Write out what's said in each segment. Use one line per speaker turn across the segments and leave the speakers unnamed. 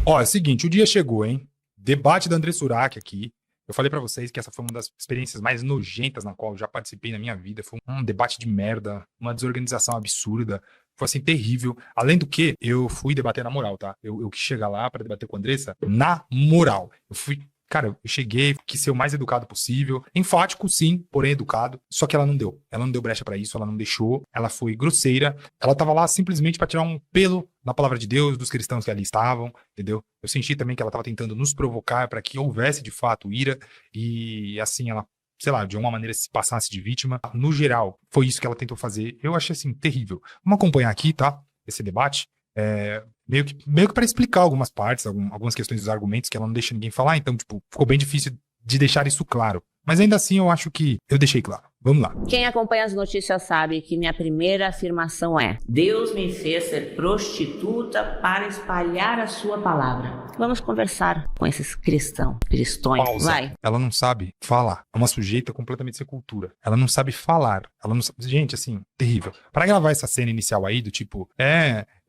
Ó, é o seguinte, o dia chegou, hein? Debate da André Surak aqui. Eu falei pra vocês que essa foi uma das experiências mais nojentas na qual eu já participei na minha vida. Foi um debate de merda, uma desorganização absurda. Foi assim, terrível. Além do que, eu fui debater na moral, tá? Eu quis chegar lá pra debater com a Andressa na moral. Cara, eu cheguei, quis ser o mais educado possível. Enfático, sim, porém educado. Só que ela não deu. Ela não deu brecha pra isso, ela não deixou. Ela foi grosseira. Ela tava lá simplesmente pra tirar um pelo na palavra de Deus, dos cristãos que ali estavam, entendeu? Eu senti também que ela tava tentando nos provocar pra que houvesse de fato ira. E assim, ela, sei lá, de alguma maneira se passasse de vítima. No geral, foi isso que ela tentou fazer. Eu achei assim, terrível. Vamos acompanhar aqui, tá? Esse debate. Meio que para explicar algumas partes, algumas questões dos argumentos que ela não deixa ninguém falar, então, tipo, ficou bem difícil de deixar isso claro. Mas ainda assim, eu acho que eu deixei claro. Vamos lá.
Quem acompanha as notícias sabe que minha primeira afirmação é: Deus me fez ser prostituta para espalhar a sua palavra. Vamos conversar com esses cristões.
Pausa.
Vai.
Ela não sabe falar. É uma sujeita completamente sem cultura. Ela não sabe falar. Ela não sabe... Gente, assim, terrível. Para gravar essa cena inicial aí do tipo,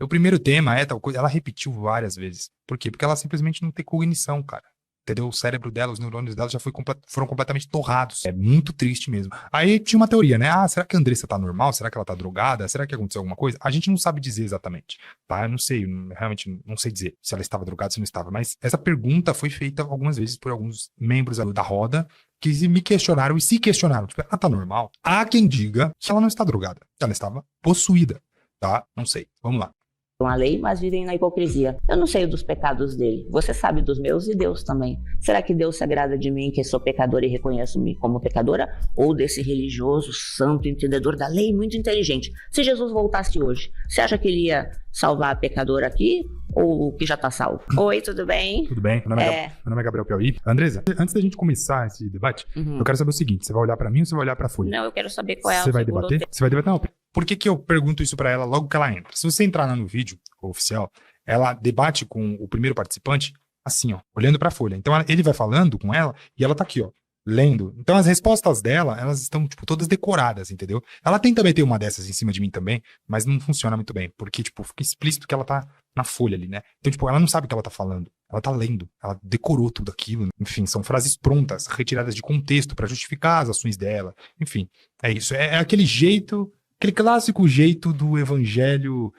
o primeiro tema é tal coisa, ela repetiu várias vezes. Por quê? Porque ela simplesmente não tem cognição, cara. Entendeu? O cérebro dela, os neurônios dela já foram completamente torrados. É muito triste mesmo. Aí tinha uma teoria, né? Ah, será que a Andressa tá normal? Será que ela tá drogada? Será que aconteceu alguma coisa? A gente não sabe dizer exatamente, tá? Eu não sei, realmente não sei dizer se ela estava drogada, se não estava. Mas essa pergunta foi feita algumas vezes por alguns membros da roda que me questionaram e se questionaram. Tipo, ela tá normal? Há quem diga que ela não está drogada. Ela estava possuída, tá? Não sei. Vamos lá.
A lei, mas vivem na hipocrisia. Eu não sei dos pecados dele. Você sabe dos meus e Deus também. Será que Deus se agrada de mim, que sou pecadora e reconheço-me como pecadora? Ou desse religioso, santo, entendedor da lei, muito inteligente? Se Jesus voltasse hoje, você acha que ele ia salvar a pecadora aqui ou que já tá salvo? Oi, tudo bem?
Tudo bem? Meu nome é Gabriel Piauí. Andressa, antes da gente começar esse debate, eu quero saber o seguinte: você vai olhar pra mim ou você vai olhar pra Folha?
Não, eu quero saber qual é
Você vai debater? Você vai debater? Não. Por que eu pergunto isso pra ela logo que ela entra? Se você entrar lá no vídeo oficial, ela debate com o primeiro participante assim, ó, olhando pra Folha. Então ele vai falando com ela e ela tá aqui, ó, lendo. Então as respostas dela, elas estão, tipo, todas decoradas, entendeu? Ela tenta meter uma dessas em cima de mim também, mas não funciona muito bem, porque, tipo, fica explícito que ela tá na folha ali, né? Então, tipo, ela não sabe o que ela tá falando. Ela tá lendo. Ela decorou tudo aquilo. Enfim, são frases prontas, retiradas de contexto pra justificar as ações dela. Enfim, é isso. É aquele jeito, aquele clássico jeito do evangelho,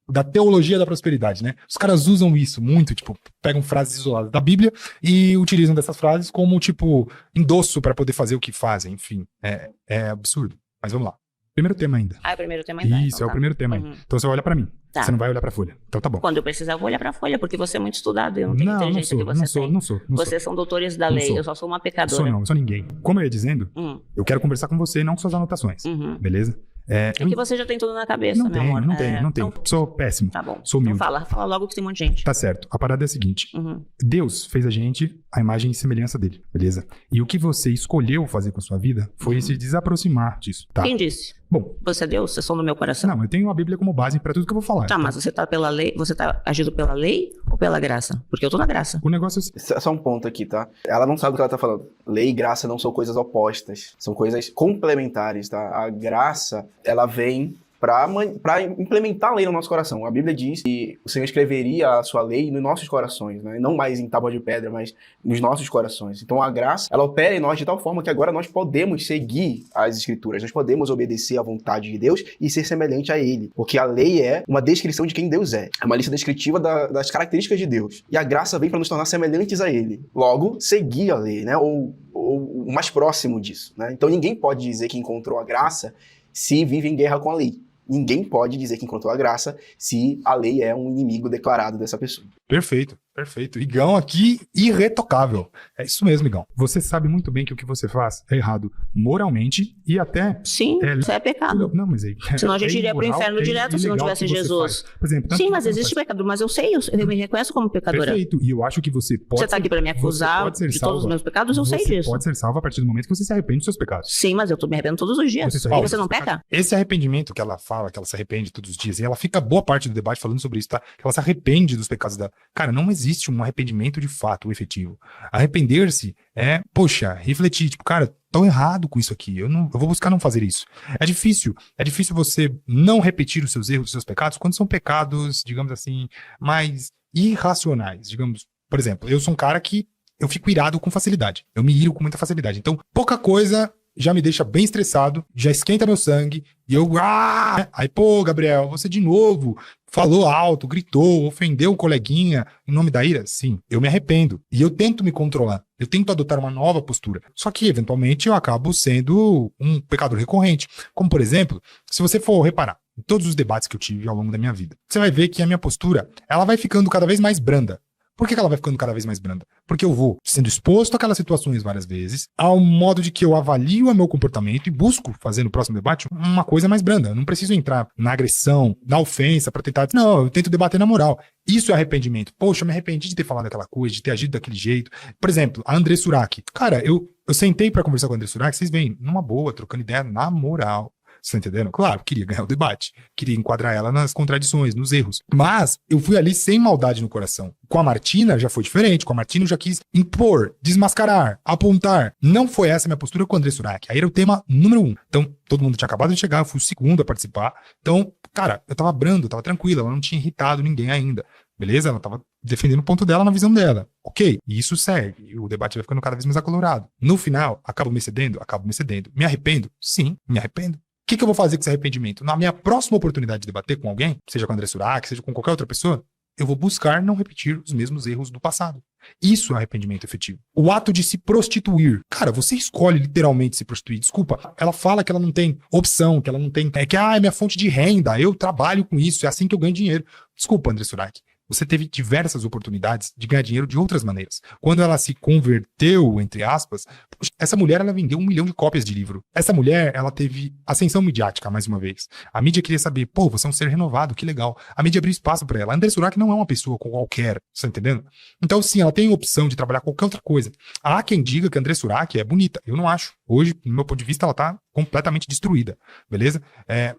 da teologia da prosperidade, né? Os caras usam isso muito, tipo, pegam frases isoladas da Bíblia e utilizam dessas frases como, tipo, endosso pra poder fazer o que fazem. Enfim, é absurdo. Mas vamos lá. Primeiro tema ainda.
Ah, é o primeiro tema ainda.
Isso, então tá. É o primeiro tema ainda. Então você vai olhar pra mim.
Tá.
Você não vai olhar pra Folha. Então tá bom.
Quando eu precisar, eu vou olhar pra Folha, porque você é muito estudado. Eu não tenho inteligência que você tem.
Não sou.
Vocês são doutores da lei, eu só sou uma pecadora.
Não sou ninguém. Como eu ia dizendo, eu quero conversar com você, não com suas anotações. Beleza?
É que você já tem tudo na cabeça, meu amor.
Não tenho.
Então,
sou péssimo.
Tá bom.
Sou humilde.
Então fala logo que tem um monte de gente.
Tá certo. A parada é a seguinte. Deus fez a gente a imagem e semelhança dele, beleza? E o que você escolheu fazer com a sua vida foi se desaproximar disso, tá?
Quem disse?
Bom,
você é Deus? Você é som do meu coração?
Não, eu tenho a Bíblia como base pra tudo que eu vou falar.
Tá, mas você tá pela lei, você tá agindo pela lei ou pela graça? Porque eu tô na graça.
O negócio é...
Só um ponto aqui, tá? Ela não sabe o que ela tá falando. Lei e graça não são coisas opostas, são coisas complementares, tá? A graça, ela vem para implementar a lei no nosso coração. A Bíblia diz que o Senhor escreveria a sua lei nos nossos corações, né? Não mais em tábua de pedra, mas nos nossos corações. Então a graça, ela opera em nós de tal forma que agora nós podemos seguir as Escrituras, nós podemos obedecer à vontade de Deus e ser semelhante a Ele, porque a lei é uma descrição de quem Deus é uma lista descritiva das características de Deus. E a graça vem para nos tornar semelhantes a Ele. Logo, seguir a lei, né? Ou o mais próximo disso, né? Então ninguém pode dizer que encontrou a graça se vive em guerra com a lei. Ninguém pode dizer que encontrou a graça se a lei é um inimigo declarado dessa pessoa.
Perfeito. Igão aqui, irretocável. É isso mesmo, Igão. Você sabe muito bem que o que você faz é errado moralmente e até...
Sim, isso é pecado.
Não, mas aí...
Senão a gente iria pro inferno direto se não tivesse Jesus.
Por exemplo,
sim, mas existe pecado, mas eu sei, eu me reconheço como pecadora.
Perfeito, e eu acho que você pode...
Você tá aqui pra me acusar de todos os meus pecados, eu sei disso.
Você pode ser salvo a partir do momento que você se arrepende dos seus pecados.
Sim, mas eu tô me arrependendo todos os dias. E você não peca?
Esse arrependimento que ela fala, que ela se arrepende todos os dias, e ela fica boa parte do debate falando sobre isso, tá? Que ela se arrepende dos pecados dela. Cara, não existe um arrependimento de fato efetivo. Arrepender-se é, poxa, refletir, tipo, cara, tô errado com isso aqui, eu vou buscar não fazer isso. É difícil você não repetir os seus erros, os seus pecados, quando são pecados, digamos assim, mais irracionais. Digamos, por exemplo, eu sou um cara que eu fico irado com facilidade, eu me iro com muita facilidade. Então, pouca coisa já me deixa bem estressado, já esquenta meu sangue, e eu, aí, pô, Gabriel, você de novo falou alto, gritou, ofendeu o coleguinha em nome da ira? Sim, eu me arrependo. E eu tento me controlar, eu tento adotar uma nova postura. Só que, eventualmente, eu acabo sendo um pecador recorrente. Como, por exemplo, se você for reparar em todos os debates que eu tive ao longo da minha vida, você vai ver que a minha postura, ela vai ficando cada vez mais branda. Por que ela vai ficando cada vez mais branda? Porque eu vou sendo exposto àquelas situações várias vezes, ao modo de que eu avalio o meu comportamento e busco fazer no próximo debate uma coisa mais branda. Eu não preciso entrar na agressão, na ofensa pra tentar... Não, eu tento debater na moral. Isso é arrependimento. Poxa, eu me arrependi de ter falado aquela coisa, de ter agido daquele jeito. Por exemplo, a André Surak. Cara, eu sentei pra conversar com a André Surak, vocês veem, numa boa, trocando ideia na moral. Você tá entendendo? Claro, queria ganhar o debate. Queria enquadrar ela nas contradições, nos erros. Mas eu fui ali sem maldade no coração. Com a Martina já foi diferente. Com a Martina eu já quis impor, desmascarar, apontar. Não foi essa a minha postura com o André Surak. Aí era o tema número 1. Então, todo mundo tinha acabado de chegar, eu fui o segundo a participar. Então, cara, eu tava brando, eu tava tranquila. Ela não tinha irritado ninguém ainda. Beleza? Ela tava defendendo o ponto dela na visão dela. Ok, e isso segue. O debate vai ficando cada vez mais acalorado. No final, acabo me cedendo? Acabo me cedendo. Me arrependo? Sim, me arrependo. O que eu vou fazer com esse arrependimento? Na minha próxima oportunidade de debater com alguém, seja com o André Surak, seja com qualquer outra pessoa, eu vou buscar não repetir os mesmos erros do passado. Isso é arrependimento efetivo. O ato de se prostituir. Cara, você escolhe literalmente se prostituir. Desculpa, ela fala que ela não tem opção, que ela não tem... é minha fonte de renda, eu trabalho com isso, é assim que eu ganho dinheiro. Desculpa, André Surak. Você teve diversas oportunidades de ganhar dinheiro de outras maneiras. Quando ela se converteu, entre aspas, essa mulher, ela vendeu 1 milhão de cópias de livro. Essa mulher, ela teve ascensão midiática, mais uma vez. A mídia queria saber, pô, você é um ser renovado, que legal. A mídia abriu espaço pra ela. A André Surak não é uma pessoa qualquer, você tá entendendo? Então, sim, ela tem opção de trabalhar qualquer outra coisa. Há quem diga que a André Surak é bonita. Eu não acho. Hoje, no meu ponto de vista, ela tá completamente destruída, beleza?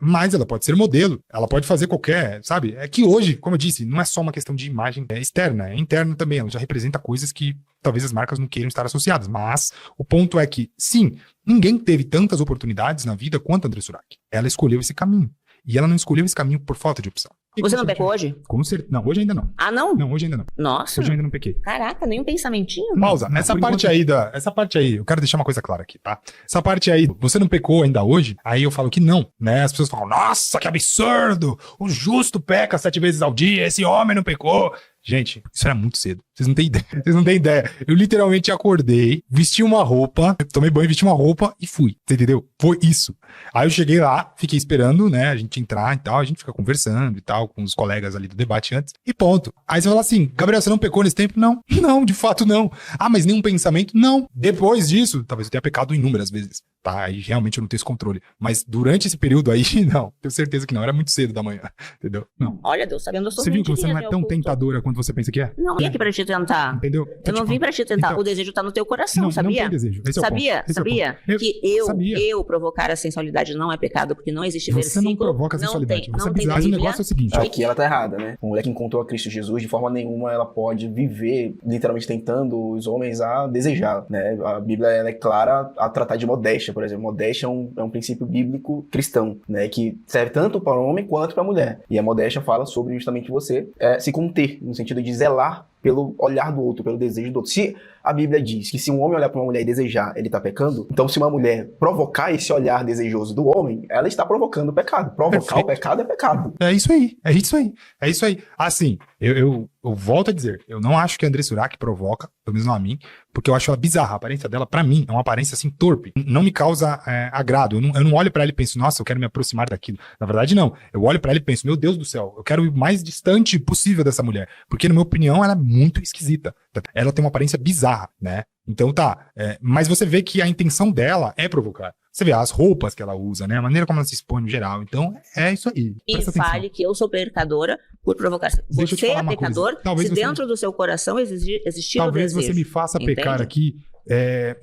Mas ela pode ser modelo, ela pode fazer qualquer, sabe? É que hoje, como eu disse, não é só uma questão de imagem externa, é interna também, ela já representa coisas que talvez as marcas não queiram estar associadas, mas o ponto é que, sim, ninguém teve tantas oportunidades na vida quanto a André Surak. Ela escolheu esse caminho, e ela não escolheu esse caminho por falta de opção.
Você não pecou hoje?
Com certeza. Não, hoje ainda não.
Ah, não?
Não, hoje ainda não.
Nossa.
Hoje eu ainda não pequei.
Caraca, nem um pensamentinho?
Pausa.
Não,
Essa parte aí, eu quero deixar uma coisa clara aqui, tá? Essa parte aí, você não pecou ainda hoje? Aí eu falo que não, né? As pessoas falam, nossa, que absurdo! O justo peca 7 vezes ao dia, esse homem não pecou. Gente, isso era muito cedo. Vocês não têm ideia. Vocês não têm ideia. Eu literalmente acordei, vesti uma roupa, tomei banho, vesti uma roupa e fui. Você entendeu? Foi isso. Aí eu cheguei lá, fiquei esperando, né, a gente entrar e tal, a gente fica conversando e tal, com os colegas ali do debate antes, e ponto. Aí você fala assim, Gabriel, você não pecou nesse tempo? Não. Não, de fato não. Ah, mas nenhum pensamento? Não. Depois disso, talvez eu tenha pecado inúmeras vezes. Tá, aí realmente eu não tenho esse controle. Mas durante esse período aí, não. Tenho certeza que não. Era muito cedo da manhã. Entendeu? Não.
Olha, Deus sabendo, eu sou
Você viu que você não é tão tentadora quanto você pensa que é?
Não vim aqui pra te tentar.
Entendeu?
Eu não vim pra te tentar.
Então,
o desejo tá no teu coração,
não,
sabia?
Não tem desejo. Esse
sabia?
É o ponto.
Sabia? Que eu provocar a sensualidade não é pecado, porque não existe
você
versículo.
Não provoca a sensualidade.
Não tem
mas o negócio é o seguinte.
Aqui ela tá errada, né? Uma mulher que encontrou a Cristo Jesus, de forma nenhuma ela pode viver literalmente tentando os homens a desejar, né? A Bíblia ela é clara a tratar de modéstia, por exemplo. Modéstia é um princípio bíblico cristão, né? Que serve tanto para o homem quanto para a mulher. E a modéstia fala sobre justamente você se conter, no sentido de zelar pelo olhar do outro, pelo desejo do outro. Se a Bíblia diz que se um homem olhar para uma mulher e desejar, ele está pecando, então se uma mulher provocar esse olhar desejoso do homem, ela está provocando o pecado. Provocar Perfeito. O pecado é pecado.
É isso aí, é isso aí, é isso aí. Assim, eu volto a dizer, eu não acho que a André Surak provoca, pelo menos não a mim, porque eu acho ela bizarra. A aparência dela, pra mim, é uma aparência assim torpe. Não me causa agrado. Eu não olho pra ela e penso, nossa, eu quero me aproximar daquilo. Na verdade, não. Eu olho pra ela e penso, meu Deus do céu, eu quero ir o mais distante possível dessa mulher. Porque, na minha opinião, ela é muito esquisita. Ela tem uma aparência bizarra, né? Então tá. Mas você vê que a intenção dela é provocar. Você vê as roupas que ela usa, né? A maneira como ela se expõe no geral. Então, é isso aí.
E fale que eu sou pecadora por provocar. Você é pecador se dentro do seu coração existir o desejo.
Talvez você me faça pecar aqui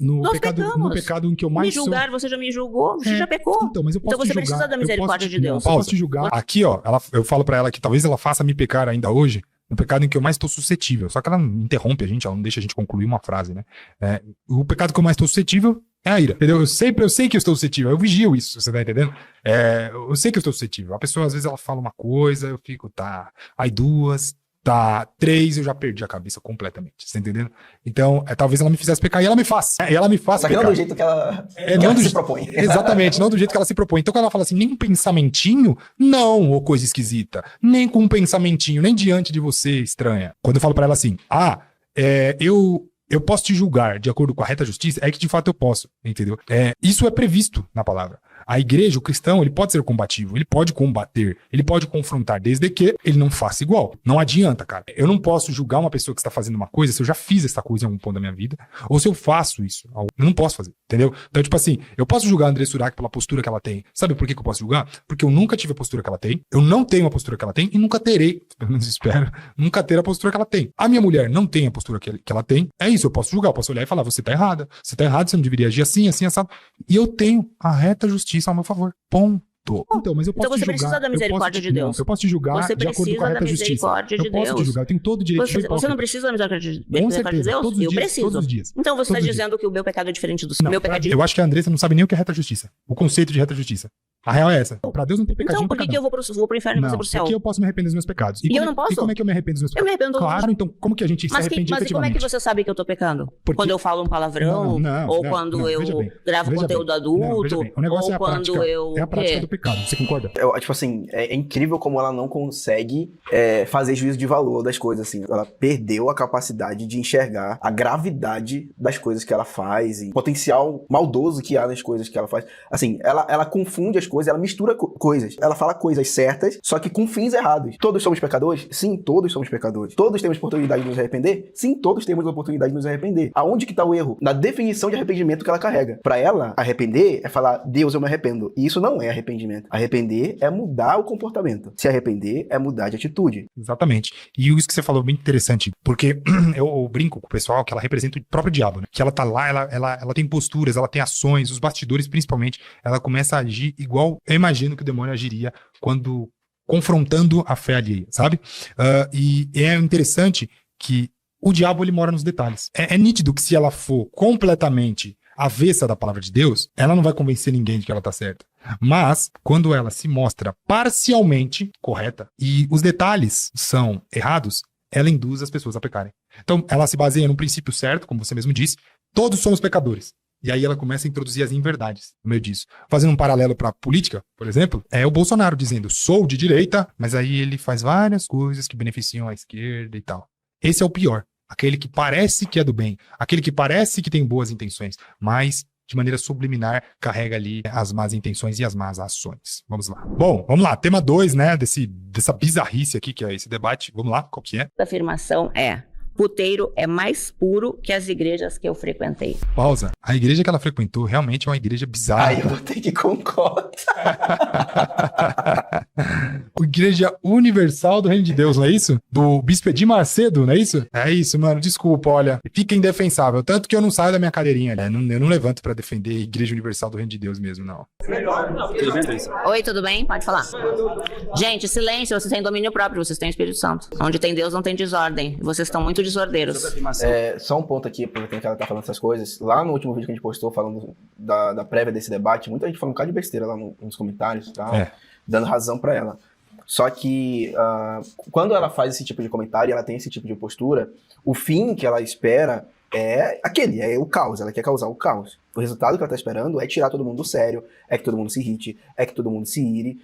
no pecado em que eu mais
me julgar, você já me julgou, você já pecou.
Então, mas eu posso
então você precisa da misericórdia de Deus.
Eu posso te julgar. Aqui, ó, eu falo pra ela que talvez ela faça me pecar ainda hoje, no pecado em que eu mais estou suscetível. Só que ela interrompe a gente, ela não deixa a gente concluir uma frase, né? O pecado que eu mais estou suscetível é a ira, entendeu? Eu sei que eu estou suscetível, eu vigio isso, você tá entendendo? Eu sei que eu estou suscetível. A pessoa, às vezes, ela fala uma coisa, eu fico, tá, aí 2, tá, 3, eu já perdi a cabeça completamente, você tá entendendo? Então, talvez ela me fizesse pecar e ela me faz. E ela me faz
Só que
pecar.
não do jeito que ela, se propõe.
Exatamente, não do jeito que ela se propõe. Então, quando ela fala assim, nem um pensamentinho, não, ô coisa esquisita. Nem com um pensamentinho, nem diante de você, estranha. Quando eu falo pra ela assim, eu posso te julgar de acordo com a reta justiça, é que de fato eu posso, entendeu? Isso é previsto na palavra. A igreja, o cristão, ele pode ser combativo, ele pode combater, ele pode confrontar, desde que ele não faça igual. Não adianta, cara. Eu não posso julgar uma pessoa que está fazendo uma coisa se eu já fiz essa coisa em algum ponto da minha vida, ou se eu faço isso. Eu não posso fazer, entendeu? Então, tipo assim, eu posso julgar a André Surak pela postura que ela tem. Sabe por que eu posso julgar? Porque eu nunca tive a postura que ela tem, eu não tenho a postura que ela tem e nunca terei, pelo menos espero, nunca ter a postura que ela tem. A minha mulher não tem a postura que ela tem, é isso, eu posso julgar, eu posso olhar e falar, você tá errada, você não deveria agir assim, assim, assado. E eu tenho a reta justiça ao meu favor. Ponto. Então, mas eu posso
Então você precisa da misericórdia de Deus.
Eu posso te julgar
você
de acordo com a reta justiça.
Eu
posso te julgar, eu tenho todo o direito de ser
Você não precisa da misericórdia de Deus?
Todos os dias,
preciso.
Todos os dias.
Então você está dizendo que o meu pecado é diferente do seu. Meu pecado
eu acho que a Andressa não sabe nem o que é reta justiça. O conceito de reta justiça. A real é essa. Pra Deus não tem pecadinho.
Então por que eu vou pro inferno e você pro céu?
Porque eu posso me arrepender dos meus pecados.
E eu não posso?
E como é que eu me arrependo dos meus pecados?
Eu me arrependo.
Claro, então como que a gente se arrepende
Mas como é que você sabe que eu tô pecando? Quando eu falo um palavrão? Ou quando eu gravo conteúdo adulto?
O negócio
ou quando eu...
É a prática do pecado. Você concorda?
Tipo assim, é incrível como ela não consegue fazer juízo de valor das coisas, assim. Ela perdeu a capacidade de enxergar a gravidade das coisas que ela faz e o potencial maldoso que há nas coisas que ela faz. Assim, ela confunde as coisas, ela mistura coisas. Ela fala coisas certas, só que com fins errados. Todos somos pecadores? Sim, todos somos pecadores. Todos temos oportunidade de nos arrepender? Sim, todos temos a oportunidade de nos arrepender. Aonde que tá o erro? Na definição de arrependimento que ela carrega. Pra ela, arrepender é falar, Deus, eu me arrependo. E isso não é arrependimento. Arrepender é mudar o comportamento. Se arrepender é mudar de atitude.
Exatamente. E isso que você falou é bem interessante, porque eu brinco com o pessoal que ela representa o próprio diabo, né? Que ela tá lá, ela tem posturas, ela tem ações, os bastidores principalmente, ela começa a agir igual eu imagino que o demônio agiria quando confrontando a fé alheia, sabe? E é interessante que o diabo, ele mora nos detalhes. É nítido que se ela for completamente avessa da palavra de Deus, ela não vai convencer ninguém de que ela tá certa. Mas, quando ela se mostra parcialmente correta e os detalhes são errados, ela induz as pessoas a pecarem. Então, ela se baseia no princípio certo, como você mesmo disse, todos somos pecadores. E aí ela começa a introduzir as inverdades no meio disso. Fazendo um paralelo para a política, por exemplo, é o Bolsonaro dizendo, sou de direita, mas aí ele faz várias coisas que beneficiam a esquerda e tal. Esse é o pior. Aquele que parece que é do bem, aquele que parece que tem boas intenções, mas de maneira subliminar carrega ali as más intenções e as más ações. Vamos lá. Bom, vamos lá. Tema 2, né, dessa bizarrice aqui que é esse debate. Vamos lá, qual que é?
A afirmação é: puteiro é mais puro que as igrejas que eu frequentei.
Pausa. A igreja que ela frequentou realmente é uma igreja bizarra.
Aí eu vou ter que concordar.
Igreja Universal do Reino de Deus, não é isso? Do Bispo Edir Macedo, não é isso? É isso, mano. Desculpa, olha. Fica indefensável. Tanto que eu não saio da minha cadeirinha. Eu não levanto pra defender a Igreja Universal do Reino de Deus mesmo, não.
Oi, tudo bem? Pode falar. Gente, silêncio. Vocês têm domínio próprio. Vocês têm Espírito Santo. Onde tem Deus não tem desordem. Vocês estão muito desordeiros.
Só um ponto aqui, porque ela tá falando essas coisas. Lá no último vídeo que a gente postou, falando da prévia desse debate, muita gente falou um bocado de besteira lá nos comentários, tá? Dando razão pra ela. Só que quando ela faz esse tipo de comentário, ela tem esse tipo de postura, o fim que ela espera é o caos. Ela quer causar o caos. O resultado que ela tá esperando é tirar todo mundo do sério, é que todo mundo se irrite, é que todo mundo se ire.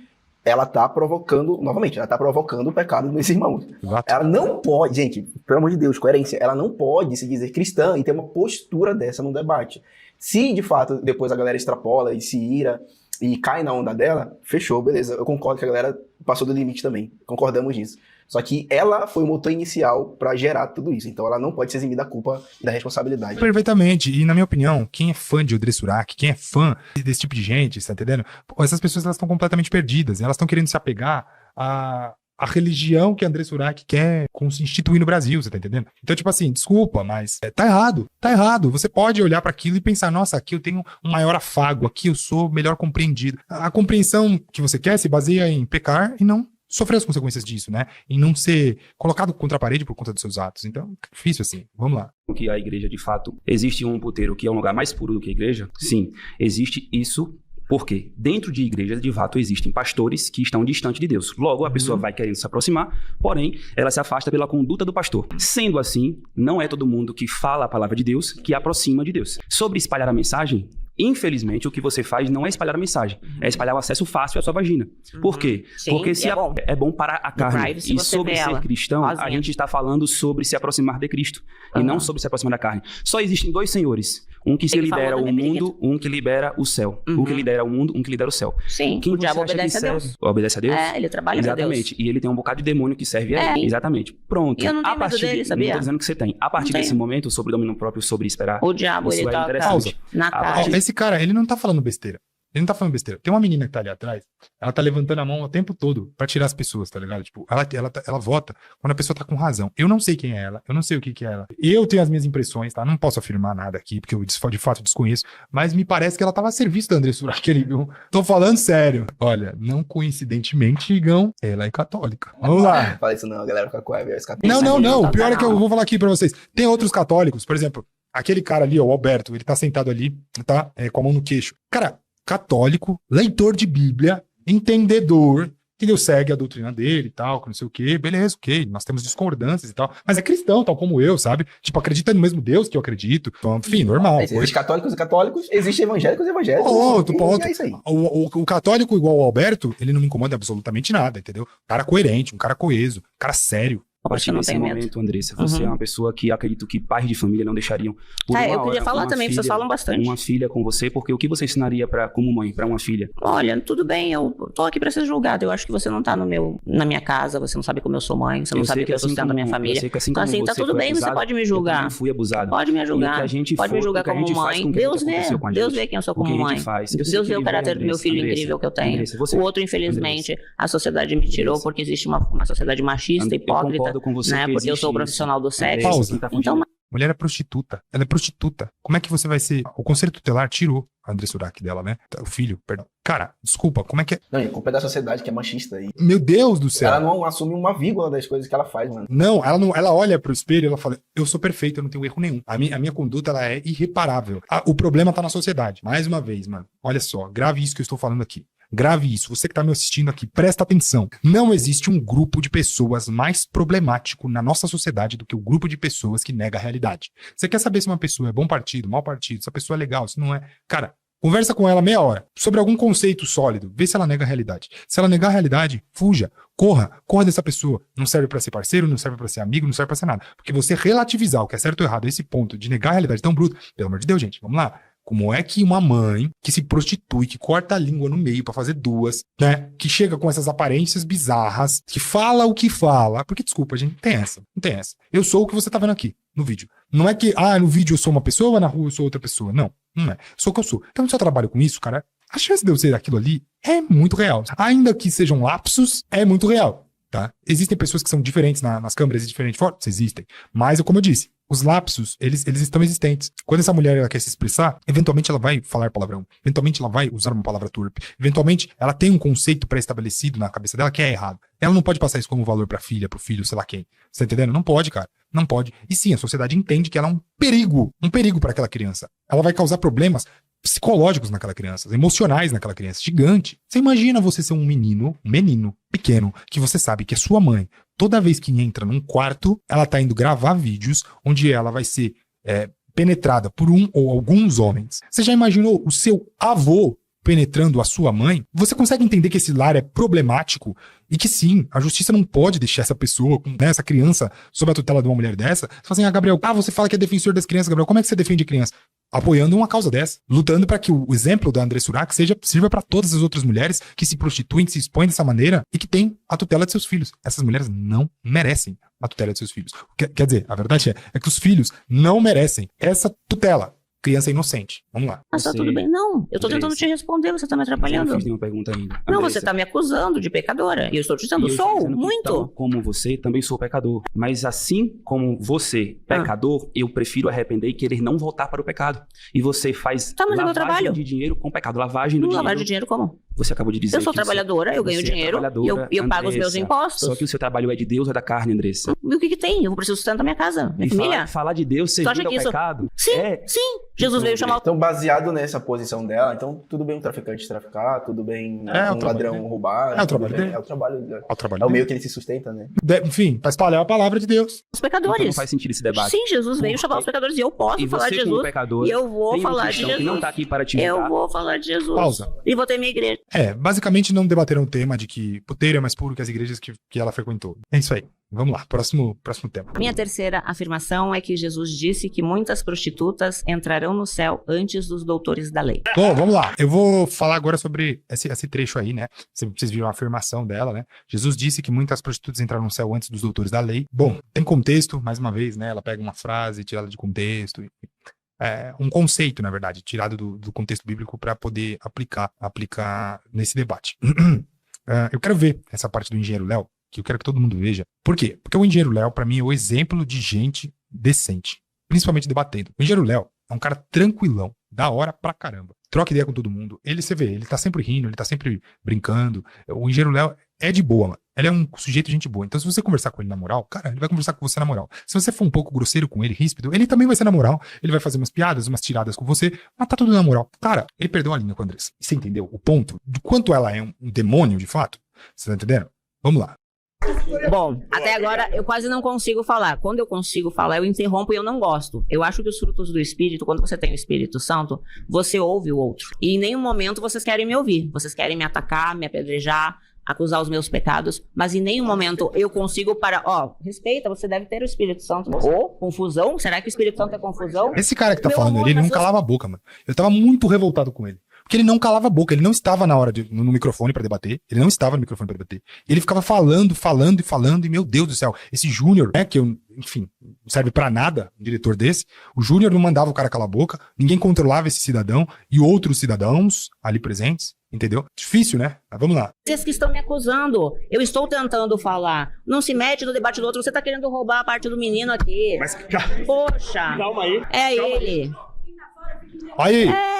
Ela tá provocando, novamente, ela tá provocando o pecado dos meus irmãos.
Exato.
Ela não pode, gente, pelo amor de Deus, coerência, ela não pode se dizer cristã e ter uma postura dessa num debate. Se, de fato, depois a galera extrapola e se ira e cai na onda dela, fechou, beleza. Eu concordo que a galera passou do limite também. Concordamos nisso. Só que ela foi o motor inicial pra gerar tudo isso. Então ela não pode se eximir da culpa e da responsabilidade.
Perfeitamente. E na minha opinião, quem é fã de André Surak, quem é fã desse tipo de gente, você tá entendendo? Pô, essas pessoas, elas estão completamente perdidas. Elas estão querendo se apegar a religião que André Surak quer instituir no Brasil, você tá entendendo? Então, tipo assim, desculpa, mas tá errado, tá errado. Você pode olhar para aquilo e pensar, nossa, aqui eu tenho um maior afago, aqui eu sou melhor compreendido. A compreensão que você quer se baseia em pecar e não sofrer as consequências disso, né? Em não ser colocado contra a parede por conta dos seus atos. Então, é difícil assim. Vamos lá.
Que a igreja, de fato, existe um puteiro que é um lugar mais puro do que a igreja? Sim, existe isso. Porque dentro de igrejas, de fato, existem pastores que estão distantes de Deus. Logo, a pessoa vai querendo se aproximar, porém, ela se afasta pela conduta do pastor. Sendo assim, não é todo mundo que fala a palavra de Deus que aproxima de Deus. Sobre espalhar a mensagem, infelizmente, o que você faz não é espalhar a mensagem, é espalhar o acesso fácil à sua vagina. Por quê?
Sim,
porque se é bom para a carne.
privacy,
E
você
sobre
vê
ser
ela
cristão, a
sozinha.
gente está falando sobre se aproximar de Cristo e não sobre se aproximar da carne. Só existem dois senhores. Um que se
Ele
lidera
falou
o
também,
mundo, um que libera o céu. Um que lidera o mundo, um que lidera o céu.
Sim,
Quem
o diabo
você acha que
obedece a Deus.
serve? Obedece a Deus?
Ele trabalha pra Deus.
Exatamente. E ele tem um bocado de demônio que serve a
É.
ele. Exatamente. Pronto.
E eu não tenho medo dele, sabia?
Não tô dizendo que você tem. A partir
Não
desse
tenho.
momento, sobre domínio próprio, sobre esperar.
O diabo,
isso
ele
é
toca
interessante.
na
A
cara.
partir-
Esse cara, ele não tá falando besteira. Ele não tá falando besteira. Tem uma menina que tá ali atrás, ela tá levantando a mão o tempo todo pra tirar as pessoas, tá ligado? Tipo, ela vota quando a pessoa tá com razão. Eu não sei quem é ela, eu não sei o que é ela. Eu tenho as minhas impressões, tá? Não posso afirmar nada aqui, porque eu de fato desconheço, mas me parece que ela tava a serviço da André Surak, viu? Tô falando sério. Olha, não coincidentemente, Igão, ela é católica. Vamos lá.
Fala isso não, a galera fica com a
Não.
Tá
O pior é que eu
não.
vou falar aqui pra vocês. Tem outros católicos, por exemplo, aquele cara ali, ó, o Alberto, ele tá sentado ali, tá? Com a mão no queixo. Cara, católico, leitor de Bíblia, entendedor, entendeu? Segue a doutrina dele e tal, que não sei o quê. Beleza, ok. Nós temos discordâncias e tal. Mas é cristão, tal como eu, sabe? Tipo, acredita no mesmo Deus que eu acredito. Então, enfim, normal.
Existem católicos e católicos, existem evangélicos e evangélicos.
Ponto.
E é isso aí.
O católico igual o Alberto, ele não me incomoda absolutamente nada, entendeu? Um cara coerente, um cara coeso, um cara sério.
A partir
Você não
desse
tem medo?
momento, Andressa, você é uma pessoa que acredito que pais de família não deixariam por uma
Eu queria
hora
falar
uma
também, vocês
filha-
falam bastante.
Uma filha com você, porque o que você ensinaria como mãe para uma filha?
Olha, tudo bem, eu tô aqui pra ser julgado. Eu acho que você não tá na minha casa, você não sabe como eu sou mãe, você não sabe que eu sustento a minha família.
Eu sei que assim
Então,
como
assim, tá
você
tudo
foi
bem, você
abusado,
pode me
eu
julgar.
também fui abusado.
Pode me
E o
julgar.
que a gente
Pode me
for-
julgar
o que a
como
gente faz
mãe.
com o que
Deus
aconteceu com a
vê. Deus
gente.
vê quem eu sou
O que
como
a gente
mãe.
faz. Eu sei
Deus
que
vê o
ele vê,
caráter do meu
Andressa,
filho
Andressa,
incrível que eu tenho.
Andressa, você-
O outro, infelizmente, a sociedade me tirou
Andressa.
porque existe uma sociedade machista,
Eu
hipócrita,
concordo com você
né?
que
Porque eu sou
existe
profissional do
isso.
sexo.
Andressa,
Pausa.
quem tá
Então,
fugindo-
Mulher é prostituta. Ela é prostituta. Como é que você vai ser... O conselho tutelar tirou a André Surak dela, né? O filho, perdão. Cara, desculpa, como é que é?
Não, e a culpa é da sociedade que é machista. E
Meu Deus do céu.
ela não assume uma vírgula das coisas que ela faz, mano.
Não, ela olha pro espelho e ela fala, eu sou perfeita, eu não tenho erro nenhum. A minha conduta, ela é irreparável. O problema tá na sociedade. Mais uma vez, mano, olha só, grave isso que eu estou falando aqui. Grave isso, você que tá me assistindo aqui, presta atenção. Não existe um grupo de pessoas mais problemático na nossa sociedade do que o grupo de pessoas que nega a realidade. Você quer saber se uma pessoa é bom partido, mau partido, se a pessoa é legal, se não é... Cara, conversa com ela meia hora sobre algum conceito sólido, vê se ela nega a realidade. Se ela negar a realidade, fuja, corra dessa pessoa. Não serve pra ser parceiro, não serve pra ser amigo, não serve pra ser nada. Porque você relativizar o que é certo ou errado a esse ponto de negar a realidade tão bruto, pelo amor de Deus, gente, vamos lá. Como é que uma mãe que se prostitui, que corta a língua no meio pra fazer duas, né? Que chega com essas aparências bizarras, que fala o que fala. Porque, desculpa, gente, não tem essa. Não tem essa. Eu sou o que você tá vendo aqui, no vídeo. Não é que, no vídeo eu sou uma pessoa, na rua eu sou outra pessoa. Não, não é. Sou o que eu sou. Então, se eu trabalho com isso, cara, a chance de eu ser aquilo ali é muito real. Ainda que sejam lapsos, é muito real, tá? Existem pessoas que são diferentes nas câmeras e de diferentes formas? Existem. Mas, como eu disse, os lapsos, eles estão existentes. Quando essa mulher ela quer se expressar, eventualmente ela vai falar palavrão. Eventualmente ela vai usar uma palavra torpe. Eventualmente ela tem um conceito pré-estabelecido na cabeça dela que é errado. Ela não pode passar isso como valor pra filha, pro filho, sei lá quem. Você tá entendendo? Não pode, cara. Não pode. E sim, a sociedade entende que ela é um perigo para aquela criança. Ela vai causar problemas psicológicos naquela criança, emocionais naquela criança, gigante. Você imagina você ser um menino pequeno, que você sabe que é sua mãe, toda vez que entra num quarto, ela tá indo gravar vídeos onde ela vai ser penetrada por um ou alguns homens. Você já imaginou o seu avô penetrando a sua mãe? Você consegue entender que esse lar é problemático e que sim, a justiça não pode deixar essa pessoa, essa criança, sob a tutela de uma mulher dessa? Você fala assim, Gabriel, você fala que é defensor das crianças, Gabriel, como é que você defende criança? Apoiando uma causa dessa, lutando para que o exemplo da André Surak sirva para todas as outras mulheres que se prostituem, que se expõem dessa maneira e que têm a tutela de seus filhos. Essas mulheres não merecem a tutela de seus filhos. Quer dizer, a verdade é que os filhos não merecem essa tutela. Criança inocente. Vamos lá.
Mas tá tudo bem. Não, eu tô tentando te responder, você tá me
Eu não
atrapalhando.
fiz nenhuma pergunta ainda.
Não,
Andressa,
você tá me acusando de pecadora. E eu estou te
e
dizendo,
eu estou
sou,
dizendo que,
muito.
tal como você, também sou pecador. Mas assim como você, pecador, eu prefiro arrepender e querer não voltar para o pecado. E você faz
Tá, mas é meu
lavagem
trabalho.
de dinheiro com pecado. Lavagem do dinheiro.
Lavagem de dinheiro como?
Você acabou de dizer
Eu sou
que o seu-
trabalhadora, eu ganho
você é
dinheiro e
trabalhadora,
eu pago os meus
Andressa.
impostos.
Só que o seu trabalho é de Deus ou é da carne, Andressa?
E o que tem? Eu preciso sustentar minha casa, minha
E
família.
falar de Deus
Tu acha
servir ao
que isso-
pecado?
Sim,
É.
sim. Jesus veio chamar o...
Então, baseado nessa posição dela, então tudo bem um traficante traficar, tudo bem
É, o
um
trabalho
ladrão
dele.
roubar.
É o
tudo
trabalho
bem,
dele.
É o trabalho dele.
Ao trabalho
É o
dele.
meio que ele se sustenta, né?
Enfim, pra espalhar a palavra de Deus.
os
Então
pecadores.
não faz sentido esse debate.
Sim, Jesus veio chamar os pecadores e eu posso
E
falar de
você, como
Jesus.
pecador,
E eu vou
tem um
falar de
cristão
Jesus.
que não tá aqui para te
Eu
julgar.
vou falar de Jesus.
Pausa.
E vou ter minha igreja.
Basicamente não debateram o tema de que puteiro é mais puro que as igrejas que ela frequentou. É isso aí. Vamos lá, próximo tema.
Minha terceira afirmação é que Jesus disse que muitas prostitutas entrarão no céu antes dos doutores da lei.
Bom, vamos lá. Eu vou falar agora sobre esse trecho aí, né? Vocês viram a afirmação dela, né? Jesus disse que muitas prostitutas entraram no céu antes dos doutores da lei. Bom, tem contexto, mais uma vez, né? Ela pega uma frase, tira ela de contexto, enfim. Um conceito, na verdade, tirado do contexto bíblico para poder aplicar nesse debate. Eu quero ver essa parte do engenheiro Léo, que eu quero que todo mundo veja. Por quê? Porque o engenheiro Léo, para mim, é o exemplo de gente decente, principalmente debatendo. O engenheiro Léo é um cara tranquilão, da hora pra caramba. Troca ideia com todo mundo. Você vê, ele tá sempre rindo, ele tá sempre brincando. O engenheiro Léo é de boa, mano. Ele é um sujeito de gente boa. Então, se você conversar com ele na moral, cara, ele vai conversar com você na moral. Se você for um pouco grosseiro com ele, ríspido, ele também vai ser na moral. Ele vai fazer umas piadas, umas tiradas com você, mas tá tudo na moral. Cara, ele perdeu a linha com a Andressa. Você entendeu o ponto? De quanto ela é um demônio, de fato? Você tá entendendo? Vamos lá.
Bom, até agora eu quase não consigo falar. Quando eu consigo falar, eu interrompo e eu não gosto. Eu acho que os frutos do Espírito, quando você tem o Espírito Santo, você ouve o outro. E em nenhum momento vocês querem me ouvir. Vocês querem me atacar, me apedrejar, acusar os meus pecados, mas em nenhum momento eu consigo parar. Respeita, você deve ter o Espírito Santo. Ou confusão? Será que o Espírito Santo é confusão?
Esse cara que tá
Meu
falando
amor,
ali, ele
mas
não calava a boca, mano. Eu tava muito revoltado com ele. Porque ele não calava a boca, ele não estava na hora no microfone pra debater, ele não estava no microfone pra debater. Ele ficava falando, e meu Deus do céu, esse Júnior, né, que eu, enfim, não serve pra nada, um diretor desse, o Júnior não mandava o cara calar a boca, ninguém controlava esse cidadão e outros cidadãos ali presentes, entendeu? Difícil, né? Mas vamos lá.
Vocês que estão me acusando. Eu estou tentando falar. Não se mete no debate do outro, você tá querendo roubar a parte do menino aqui.
Mas
Poxa,
calma aí.
é
calma
ele.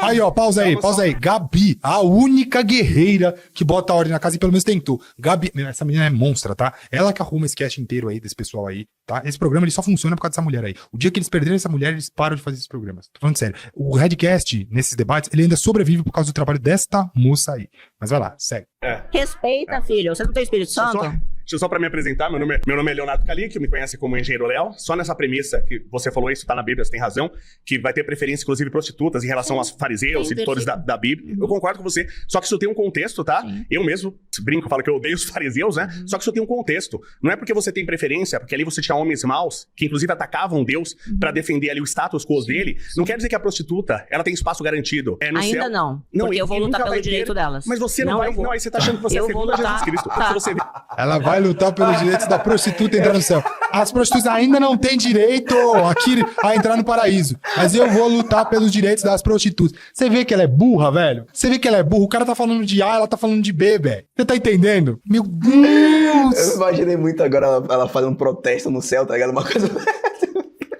Aí, ó, pausa aí. Gabi, a única guerreira que bota a ordem na casa e pelo menos tentou. Gabi, essa menina é monstra, tá? Ela que arruma esse cast inteiro aí, desse pessoal aí, tá? Esse programa, ele só funciona por causa dessa mulher aí. O dia que eles perderem essa mulher, eles param de fazer esses programas. Tô falando sério. O Redcast, nesses debates, ele ainda sobrevive por causa do trabalho desta moça aí. Mas vai lá, segue.
Respeita, filho. Você não tem Espírito Santo?
Deixa eu só pra me apresentar, meu nome é Leonardo Calim, que me conhece como Engenheiro Léo. Só nessa premissa que você falou isso, tá na Bíblia, você tem razão, que vai ter preferência, inclusive, prostitutas em relação aos fariseus,
Sim,
editores da Bíblia. Eu concordo com você, só que isso tem um contexto, tá?
Sim.
Eu mesmo brinco, falo que eu odeio os fariseus, né? Só que isso tem um contexto. Não é porque você tem preferência, porque ali você tinha homens maus, que inclusive atacavam Deus pra defender ali o status quo dele. Não quer dizer que a prostituta, ela tem espaço garantido. No
Ainda
céu.
não.
Não,
Porque
e-
eu vou
e
lutar
nunca
pelo
vai ter.
direito delas.
Mas você não vai.
eu vou.
Não, aí você tá achando que você é
Eu
segundo
vou
a Jesus
lutar.
Cristo.
Tá.
Se você vê.
Ela vai lutar pelos direitos da prostituta entrar no céu. As prostitutas ainda não têm direito aqui a entrar no paraíso. Mas eu vou lutar pelos direitos das prostitutas. Você vê que ela é burra, velho? Você vê que ela é burra? O cara tá falando de A, ela tá falando de B, velho. Você tá entendendo? Meu Deus!
Eu imaginei muito agora ela fazendo um protesto no céu, tá ligado? Uma coisa...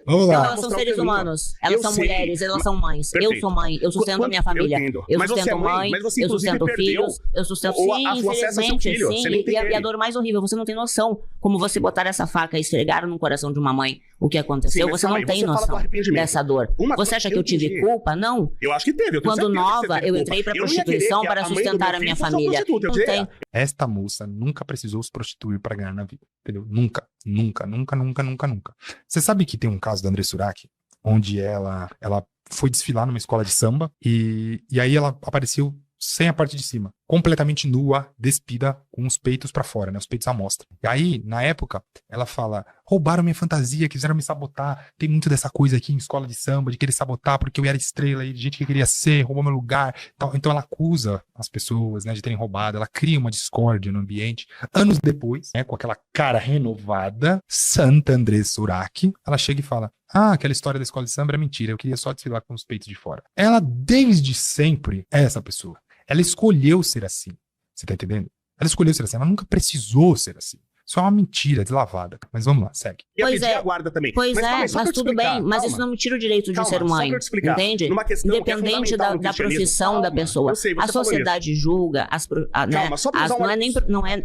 Vamos
Não,
lá.
elas são
Mostrar o
seres
que eu
humanos. Elas
Eu
são
sei.
mulheres, elas são mães. Eu
Perfeito.
sou mãe, eu sustento a minha família.
Eu entendo.
Eu
Mas você
sustento
é mãe,
mãe,
mas você
eu
inclusive
sustento
perdeu
filhos, eu sustento
o
sim,
acesso ao seu
infelizmente,
filho,
sim.
você nem tem
E a
ele.
dor mais horrível, você não tem noção. Como você botar essa faca e esfregar no coração de uma mãe o que aconteceu,
Sim, mas
você
calma
não
aí,
tem
você fala do
noção
arrependimento.
dessa dor.
Uma
Você
coisa-
acha que eu tive
entendi.
culpa? Não.
Eu acho que teve. Eu tenho
Quando
certeza que
nova,
você teve
eu
culpa.
entrei pra
Eu não ia querer
prostituição
que
para
a mãe do
sustentar
meu
a minha
filho fosse uma
família.
prostituta, eu
Não
dizia.
tem.
Esta moça nunca precisou se prostituir pra ganhar na vida, entendeu? Nunca. Você sabe que tem um caso da Andressa Surak, onde ela foi desfilar numa escola de samba e aí ela apareceu sem a parte de cima, completamente nua, despida, com os peitos pra fora, né? Os peitos à mostra. E aí, na época, ela fala: roubaram minha fantasia, quiseram me sabotar. Tem muito dessa coisa aqui em escola de samba, de querer sabotar porque eu era estrela e gente que queria ser, roubou meu lugar. Então ela acusa as pessoas, né, de terem roubado, ela cria uma discórdia no ambiente. Anos depois, né, com aquela cara renovada, Santa Andressa Surak, ela chega e fala: aquela história da escola de samba é mentira, eu queria só desfilar com os peitos de fora. Ela, desde sempre, é essa pessoa. Ela escolheu ser assim. Você tá entendendo? Ela escolheu ser assim. Ela nunca precisou ser assim. Isso é uma mentira deslavada. Mas vamos lá, segue.
E a
Pois
pedir
é.
a guarda também.
Pois
calma aí,
é,
só pra
mas
eu te
tudo
explicar.
bem. Mas
Calma.
isso não me tira o direito de
Calma,
ser
só pra
mãe.
eu te explicar.
Entende?
Numa questão que é
Independente
fundamental no
da
cristianismo.
profissão da
Calma,
pessoa.
eu sei, você
A
falou
sociedade julga
Calma, só pra usar uma-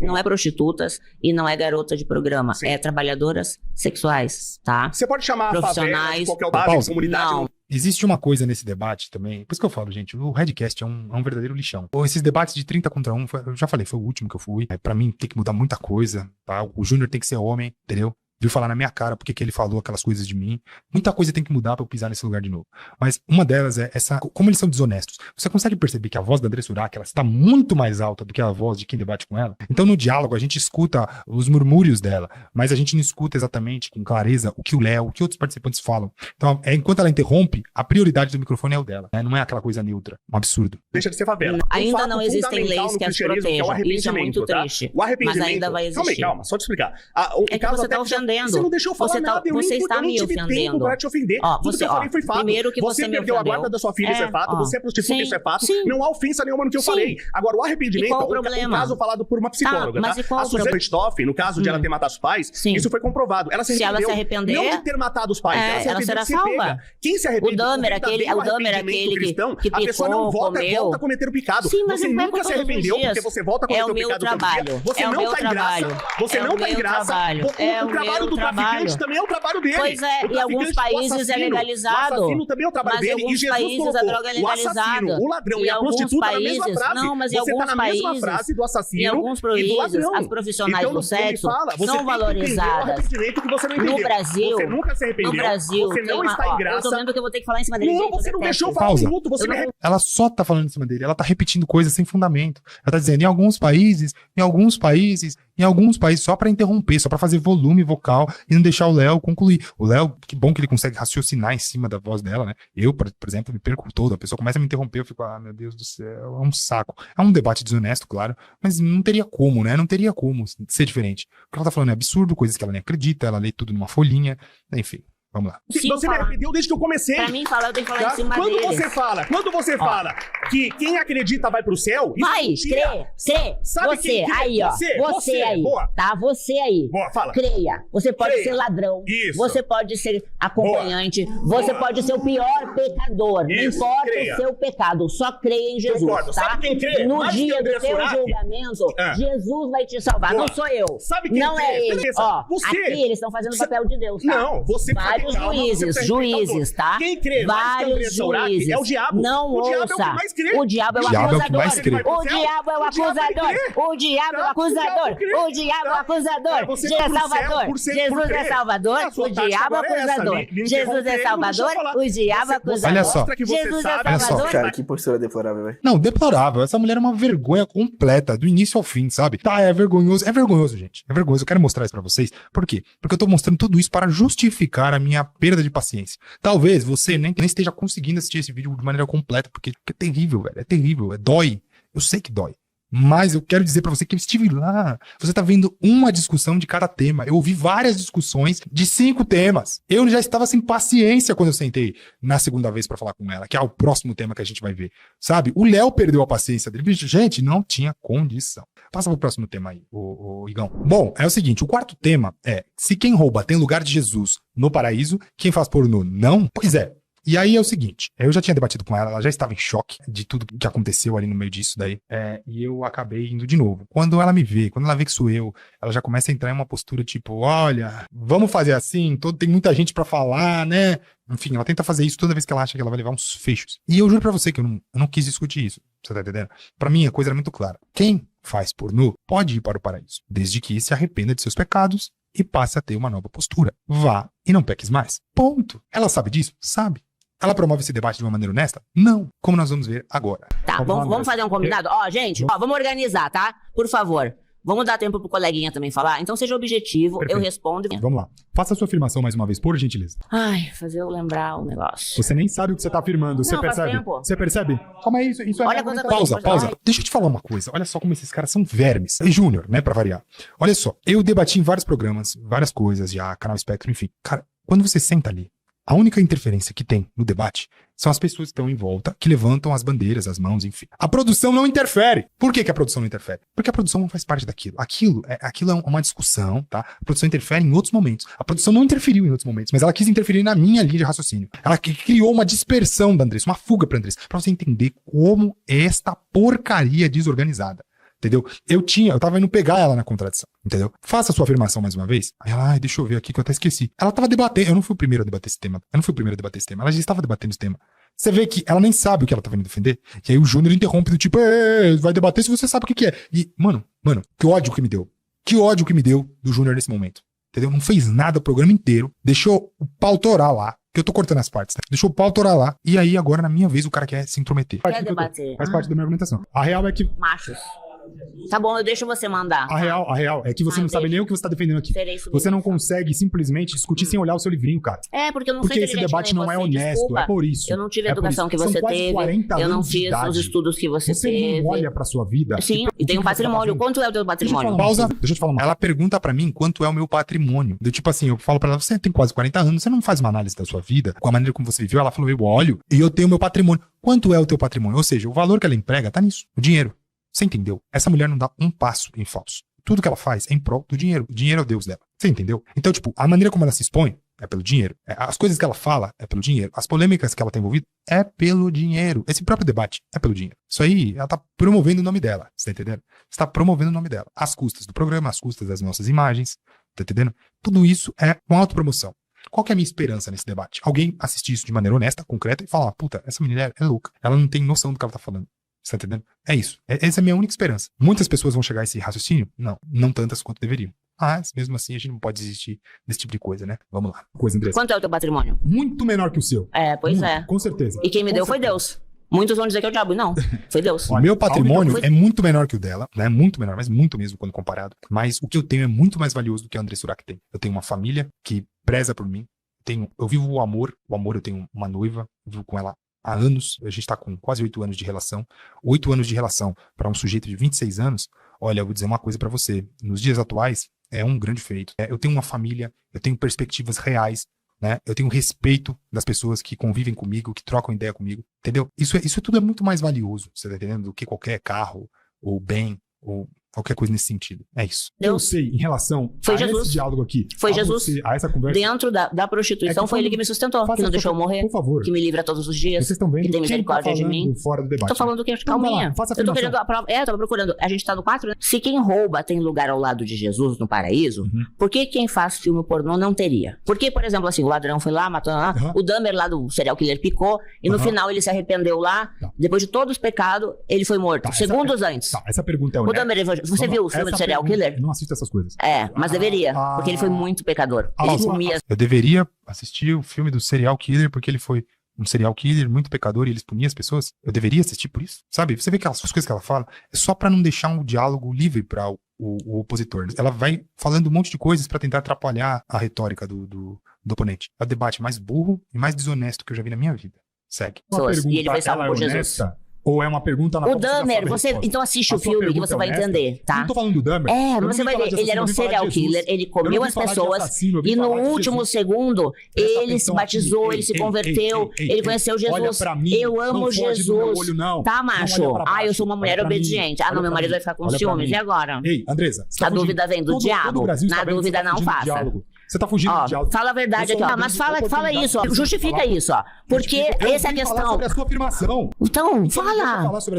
não é prostitutas e não é garota de programa.
Sim.
É trabalhadoras sexuais, tá?
Você pode chamar a favela de
Profissionais.
qualquer
Pausa.
base, comunidade.
Não.
Existe uma coisa nesse debate também, por isso que eu falo, gente, o Redcast é um verdadeiro lixão. Pô, esses debates de 30 contra 1, eu já falei, foi o último que eu fui. Pra mim tem que mudar muita coisa, tá? O Júnior tem que ser homem, entendeu? Viu falar na minha cara porque que ele falou aquelas coisas de mim. Muita coisa tem que mudar pra eu pisar nesse lugar de novo. Mas uma delas é essa, como eles são desonestos. Você consegue perceber que a voz da André Surak, ela está muito mais alta do que a voz de quem debate com ela? Então no diálogo a gente escuta os murmúrios dela, mas a gente não escuta exatamente com clareza o que o Léo, o que outros participantes falam. Então enquanto ela interrompe, a prioridade do microfone é o dela, né? Não é aquela coisa neutra, um absurdo.
Deixa de ser favela.
Ainda
fato
não existem
fundamental
leis
no
que as
cristianismo, que é o
protejam. Isso é muito
arrependimento, tá?
triste.
O arrependimento.
Mas ainda vai
Calma aí,
existir.
calma, só te explicar.
É que
caso
você
até
tá ofendendo.
Você não deixou eu falar
Você tá-
nada, eu
você
nem-
está
eu nem
me
tive tempo
ofendendo.
pra te ofender.
Ó,
Tudo
você-
que eu falei foi fato.
primeiro que você me
perdeu a
ofendeu.
guarda da sua filha, isso é fato.
Ó,
Você é prostituta,
sim,
isso é fato.
sim.
Não há ofensa nenhuma no que eu
Sim.
falei. Agora, o arrependimento,
E qual o
um
problema?
caso falado por uma psicóloga,
Mas
tá?
e qual
A
o
Suzane
problema?
Richthofen, no caso de ela ter matado os pais,
Sim.
isso foi comprovado. Ela se
Se ela se arrepender,
não de ter matado os pais, ela se
ela será
arrependeu de ser
salva.
pega. Quem se arrepende
O Dahmer,
do verdadeiro
aquele
cristão,
que
a pessoa não
picou,
volta
comeu.
a cometer o pecado.
Sim, mas
Você
não é
nunca
por
se
todos os
arrependeu
dias.
porque você volta a
É
cometer
o
o
meu
pecado todo dia.
trabalho.
Você
É o
não
meu
tá em graça.
trabalho.
Você
É
não
o
tá em
meu
graça.
trabalho. É
O
o
trabalho
meu
do traficante
trabalho.
também é o trabalho dele.
Pois é,
O
e alguns
traficante, o
países é
assassino,
legalizado.
O assassino também é o trabalho
Mas em
dele. E
alguns
Jesus
países
colocou
a droga é
o assassino,
legalizada.
o ladrão
Em
e a
alguns
prostituta na mesma
países-
frase.
não, mas em
Você tá
alguns
na mesma
países-
frase do assassino
Em alguns
e do
países,
ladrão.
as profissionais
Então,
do
ele
sexo
fala, você
são
tem que entender o
valorizadas.
arrependimento que você não entendeu.
No Brasil,
Você nunca se arrependeu.
no Brasil,
Você
tem
não
uma,
está em
eu tô
graça.
vendo que eu vou ter que falar em cima dele.
Não,
gente, eu
você não
detesto.
deixou eu falar um
Pausa.
minuto. Você
Eu
me
não-
Ela só tá falando em cima dele, ela tá repetindo coisas sem fundamento. Ela tá dizendo, em alguns países, só pra interromper, só pra fazer volume vocal e não deixar o Léo concluir. O Léo, que bom que ele consegue raciocinar em cima da voz dela, né? Eu, por exemplo, me perco todo. A pessoa começa a me interromper, eu fico, meu Deus do céu, é um saco. É um debate desonesto, claro, mas não teria como, né? Não teria como ser diferente. O que ela tá falando é absurdo, coisas que ela nem acredita, ela lê tudo numa folhinha, enfim. Vamos lá.
Sim,
Você me
falar.
arrependeu desde que eu comecei.
Pra mim falar, eu tenho que falar
Tá?
em cima
Quando
deles.
você fala que quem acredita vai pro céu, isso é
Vai,
mentira.
crê.
Sabe
Você,
quem crê?
aí, ó.
Você,
Você aí.
boa.
Tá? Você aí.
Boa, fala.
Creia. Você pode
Creia.
ser ladrão.
Isso.
Você pode ser acompanhante. Você
Boa.
pode ser o pior pecador.
Isso,
Não importa
creia.
o seu pecado. Só creia em Jesus.
Concordo.
Tá?
Sabe quem crê?
No
Mais que
dia
André
do seu
Surak?
julgamento,
Ah.
Jesus vai te salvar.
Boa.
Não sou eu.
Sabe quem
Não
crê?
é ele.
Beleza.
Ó,
Você-
aqui eles estão fazendo o papel de Deus, tá?
Não, você precisa ter
Vários
calma, você
juízes,
precisa respeitar os outros.
tá?
Quem crê mais que André
Vários
Surak
juízes.
é o diabo.
Não
O diabo é o que
ouça.
mais crê.
O diabo é o
O diabo é o que
acusador.
mais crê.
O diabo é o
O diabo ele
acusador.
crê.
O diabo é o
Tá?
acusador.
O diabo crê.
O diabo é o
Tá?
acusador.
Você
Jesus
vai
é
pro céu
Salvador.
por ser- por
Jesus é
crer.
Salvador.
A sua
O
tática
diabo é
agora é essa,
acusador.
me
Jesus
interromper,
é
não deixa eu
Salvador.
falar.
O diabo é
Você
acusador.
Olha só.
mostra que você
Jesus é
sabe.
Olha só.
Salvador.
Cara, que postura deplorável, velho.
Não, deplorável. Essa mulher é uma vergonha completa, do início ao fim, sabe? Tá, é vergonhoso. É vergonhoso, gente. É vergonhoso. Eu quero mostrar isso pra vocês. Por quê? Porque eu tô mostrando tudo isso para justificar a minha perda de paciência. Talvez você nem esteja conseguindo assistir esse vídeo de maneira completa, porque é terrível, velho. É terrível. Dói. Eu sei que dói. Mas eu quero dizer pra você que eu estive lá. Você tá vendo uma discussão de cada tema. Eu ouvi várias discussões de 5 temas. Eu já estava sem paciência quando eu sentei na segunda vez pra falar com ela, que é o próximo tema que a gente vai ver. Sabe? O Léo perdeu a paciência dele. Bicho, gente, não tinha condição. Passa pro próximo tema aí, o Igão. Bom, é o seguinte, o quarto tema é: se quem rouba tem lugar de Jesus no paraíso, quem faz pornô não? Pois é. E aí é o seguinte, eu já tinha debatido com ela já estava em choque de tudo que aconteceu ali no meio disso daí, e eu acabei indo de novo. Quando ela me vê, quando ela vê que sou eu, ela já começa a entrar em uma postura tipo, olha, vamos fazer assim, tem muita gente pra falar, né? Enfim, ela tenta fazer isso toda vez que ela acha que ela vai levar uns fechos. E eu juro pra você que eu não quis discutir isso, você tá entendendo? Pra mim a coisa era muito clara. Quem faz pornô pode ir para o paraíso, desde que se arrependa de seus pecados e passe a ter uma nova postura. Vá e não peques mais. Ponto. Ela sabe disso? Sabe. Ela promove esse debate de uma maneira honesta? Não. Como nós vamos ver agora.
Tá, vamos fazer um combinado? Ó, gente, vamos organizar, tá? Por favor. Vamos dar tempo pro coleguinha também falar? Então seja objetivo,
Perfeito.
eu respondo.
Vamos lá. Faça a sua afirmação mais uma vez, por gentileza.
Ai, fazer eu lembrar o negócio.
Você nem sabe o que você tá afirmando. Você
Não, faz
percebe?
tempo.
Você percebe? Calma aí, isso é...
Olha quanta
Pausa,
coisa.
pausa.
Ai.
Deixa eu te falar uma coisa. Olha só como esses caras são vermes. É Júnior, né, pra variar. Olha só, eu debati em vários programas, várias coisas já, Canal Espectro, enfim. Cara, quando você senta ali, A única interferência que tem no debate são as pessoas que estão em volta, que levantam as bandeiras, as mãos, enfim. A produção não interfere. Por que a produção não interfere? Porque a produção não faz parte daquilo. Aquilo é uma discussão, tá? A produção interfere em outros momentos. A produção não interferiu em outros momentos, mas ela quis interferir na minha linha de raciocínio. Ela criou uma dispersão da Andressa, uma fuga pra Andressa, pra você entender como é esta porcaria desorganizada. Entendeu? Eu tava indo pegar ela na contradição, entendeu? Faça a sua afirmação mais uma vez. Aí ela, deixa eu ver aqui que eu até esqueci. Ela tava debatendo, eu não fui o primeiro a debater esse tema. Ela já estava debatendo esse tema. Você vê que ela nem sabe o que ela tá vindo defender. E aí o Júnior interrompe do tipo, vai debater se você sabe o que é. E, mano, que ódio que me deu. Que ódio que me deu do Júnior nesse momento. Entendeu? Não fez nada o programa inteiro. Deixou o pau torar lá. Que eu tô cortando as partes, né? Deixou o pau torar lá. E aí agora, na minha vez, o cara quer se intrometer.
Quer debater.
Faz parte da minha argumentação. A real é que...
Machos. Tá bom, eu deixo você mandar.
A real é que você não sabe nem o que você tá defendendo aqui. Você não consegue simplesmente discutir sem olhar o seu livrinho, cara.
Porque eu não sou
Porque esse debate não é honesto,
desculpa.
é por isso.
Eu não tive a educação que você teve, eu não fiz os estudos que você teve.
Você olha pra sua vida.
Sim, e tem um patrimônio. Quanto é o teu patrimônio?
Pausa, deixa eu te falar. Ela pergunta pra mim quanto é o meu patrimônio. Do tipo assim, eu falo pra ela, você tem quase 40 anos, você não faz uma análise da sua vida, com a maneira como você viveu. Ela falou, eu olho e eu tenho meu patrimônio. Quanto é o teu patrimônio? Ou seja, o valor que ela emprega tá nisso, o dinheiro. Você entendeu? Essa mulher não dá um passo em falso. Tudo que ela faz é em prol do dinheiro. O dinheiro é o Deus dela. Você entendeu? Então, tipo, a maneira como ela se expõe é pelo dinheiro. As coisas que ela fala é pelo dinheiro. As polêmicas que ela tá envolvida é pelo dinheiro. Esse próprio debate é pelo dinheiro. Isso aí, ela tá promovendo o nome dela. Você tá entendendo? Você tá promovendo o nome dela. Às custas do programa, às custas das nossas imagens. Tá entendendo? Tudo isso é uma autopromoção. Qual que é a minha esperança nesse debate? Alguém assistir isso de maneira honesta, concreta e falar, puta, essa mulher é louca. Ela não tem noção do que ela tá falando. Você tá entendendo? É isso. Essa é a minha única esperança. Muitas pessoas vão chegar a esse raciocínio? Não tantas quanto deveriam. Mas, mesmo assim, a gente não pode desistir desse tipo de coisa, né? Vamos lá. Andressa.
Quanto é o teu patrimônio?
Muito menor que o seu.
Pois
muito,
é.
Com certeza.
E quem me deu foi Deus. Muitos vão dizer que é o diabo. Não, foi Deus.
O meu patrimônio é muito menor que o dela, né? Muito menor, mas muito mesmo quando comparado. Mas o que eu tenho é muito mais valioso do que a Andressa Urach tem. Eu tenho uma família que preza por mim. Eu vivo o amor, eu tenho uma noiva, vivo com ela há anos, a gente tá com quase 8 anos de relação. 8 anos de relação para um sujeito de 26 anos, olha, eu vou dizer uma coisa para você, nos dias atuais é um grande feito. Eu tenho uma família, eu tenho perspectivas reais, né? Eu tenho respeito das pessoas que convivem comigo, que trocam ideia comigo, entendeu? Isso tudo é muito mais valioso, você tá entendendo? Do que qualquer carro, ou bem, ou qualquer coisa nesse sentido. É isso. Eu sei, em relação a esse diálogo aqui,
foi Jesus.
A essa conversa.
Dentro da prostituição, foi ele que me sustentou, que não deixou eu morrer,
por favor.
que me livra todos os dias,
vocês estão vendo
que tem misericórdia de mim.
Fora do debate.
Tô falando que calminha. Eu tô querendo a prova. Tava procurando. A gente tá no 4, né? Se quem rouba tem lugar ao lado de Jesus no paraíso, por que quem faz filme pornô não teria? Porque, por exemplo, assim, o ladrão foi lá, matou lá, o Dahmer lá do serial killer picou, e no final ele se arrependeu lá, depois de todos os pecados, ele foi morto. Segundos antes.
Essa pergunta é honesta.
O Dahmer, você viu o filme do serial killer?
Não assisto essas coisas.
Mas deveria, porque ele foi muito pecador. Ele comia.
Eu deveria assistir o filme do serial killer porque ele foi um serial killer muito pecador e ele expunia as pessoas. Eu deveria assistir por isso, sabe? Você vê que as coisas que ela fala é só pra não deixar um diálogo livre pra o opositor. Ela vai falando um monte de coisas pra tentar atrapalhar a retórica do oponente. É o debate mais burro e mais desonesto que eu já vi na minha vida. Segue.
E ele foi salvo por Jesus.
Ou é uma pergunta na
O Dahmer, então assiste o filme que você vai entender, tá?
Eu não tô falando do Dahmer.
Você vai ver, ele era um serial killer, ele comeu as pessoas e no último segundo ele se batizou, ele se converteu, ele conheceu Jesus. Eu amo Jesus. Tá, macho? Eu sou uma mulher obediente. Não, meu marido vai ficar com ciúmes. E agora?
Ei, Andressa.
A dúvida vem do diabo. Na dúvida não faça.
Você tá fugindo do diálogo.
Fala a verdade aqui, mas fala isso, justifica isso, porque essa é a questão.
Sobre a sua afirmação.
Então, fala.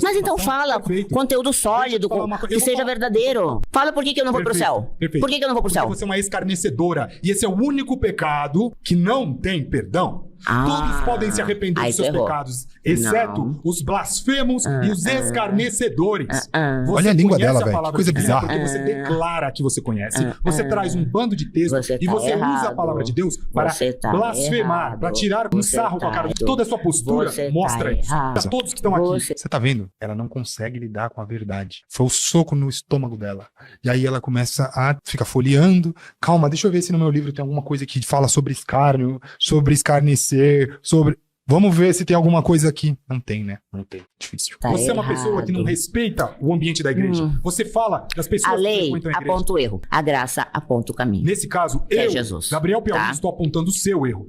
Mas então fala, conteúdo sólido, que seja verdadeiro. Fala por que eu não vou pro céu. Por que eu não vou pro céu?
Porque você é uma escarnecedora, e esse é o único pecado que não tem perdão. Todos podem se arrepender dos seus pecados, exceto os blasfemos e os escarnecedores. Olha a língua dela, velho. Que coisa bizarra. Porque você declara que você conhece, você traz um bando de textos e você usa a palavra de Deus para blasfemar, para tirar um sarro com a cara. Toda a sua postura mostra isso. Pra todos que estão aqui. Você tá vendo? Ela não consegue lidar com a verdade. Foi o soco no estômago dela. E aí ela começa a ficar folheando. Calma, deixa eu ver se no meu livro tem alguma coisa que fala sobre escárnio, sobre escarnecer, sobre... Vamos ver se tem alguma coisa aqui. Não tem, né? Não tem. Difícil.
Tá
Você é uma pessoa que não
errado.
respeita o ambiente da igreja. Você fala das pessoas
A
que
lei
frequentam a igreja.
aponta o erro. A graça aponta o caminho.
Nesse caso,
Que é
eu,
Jesus.
Gabriel Piauí,
Tá?
estou apontando o seu erro.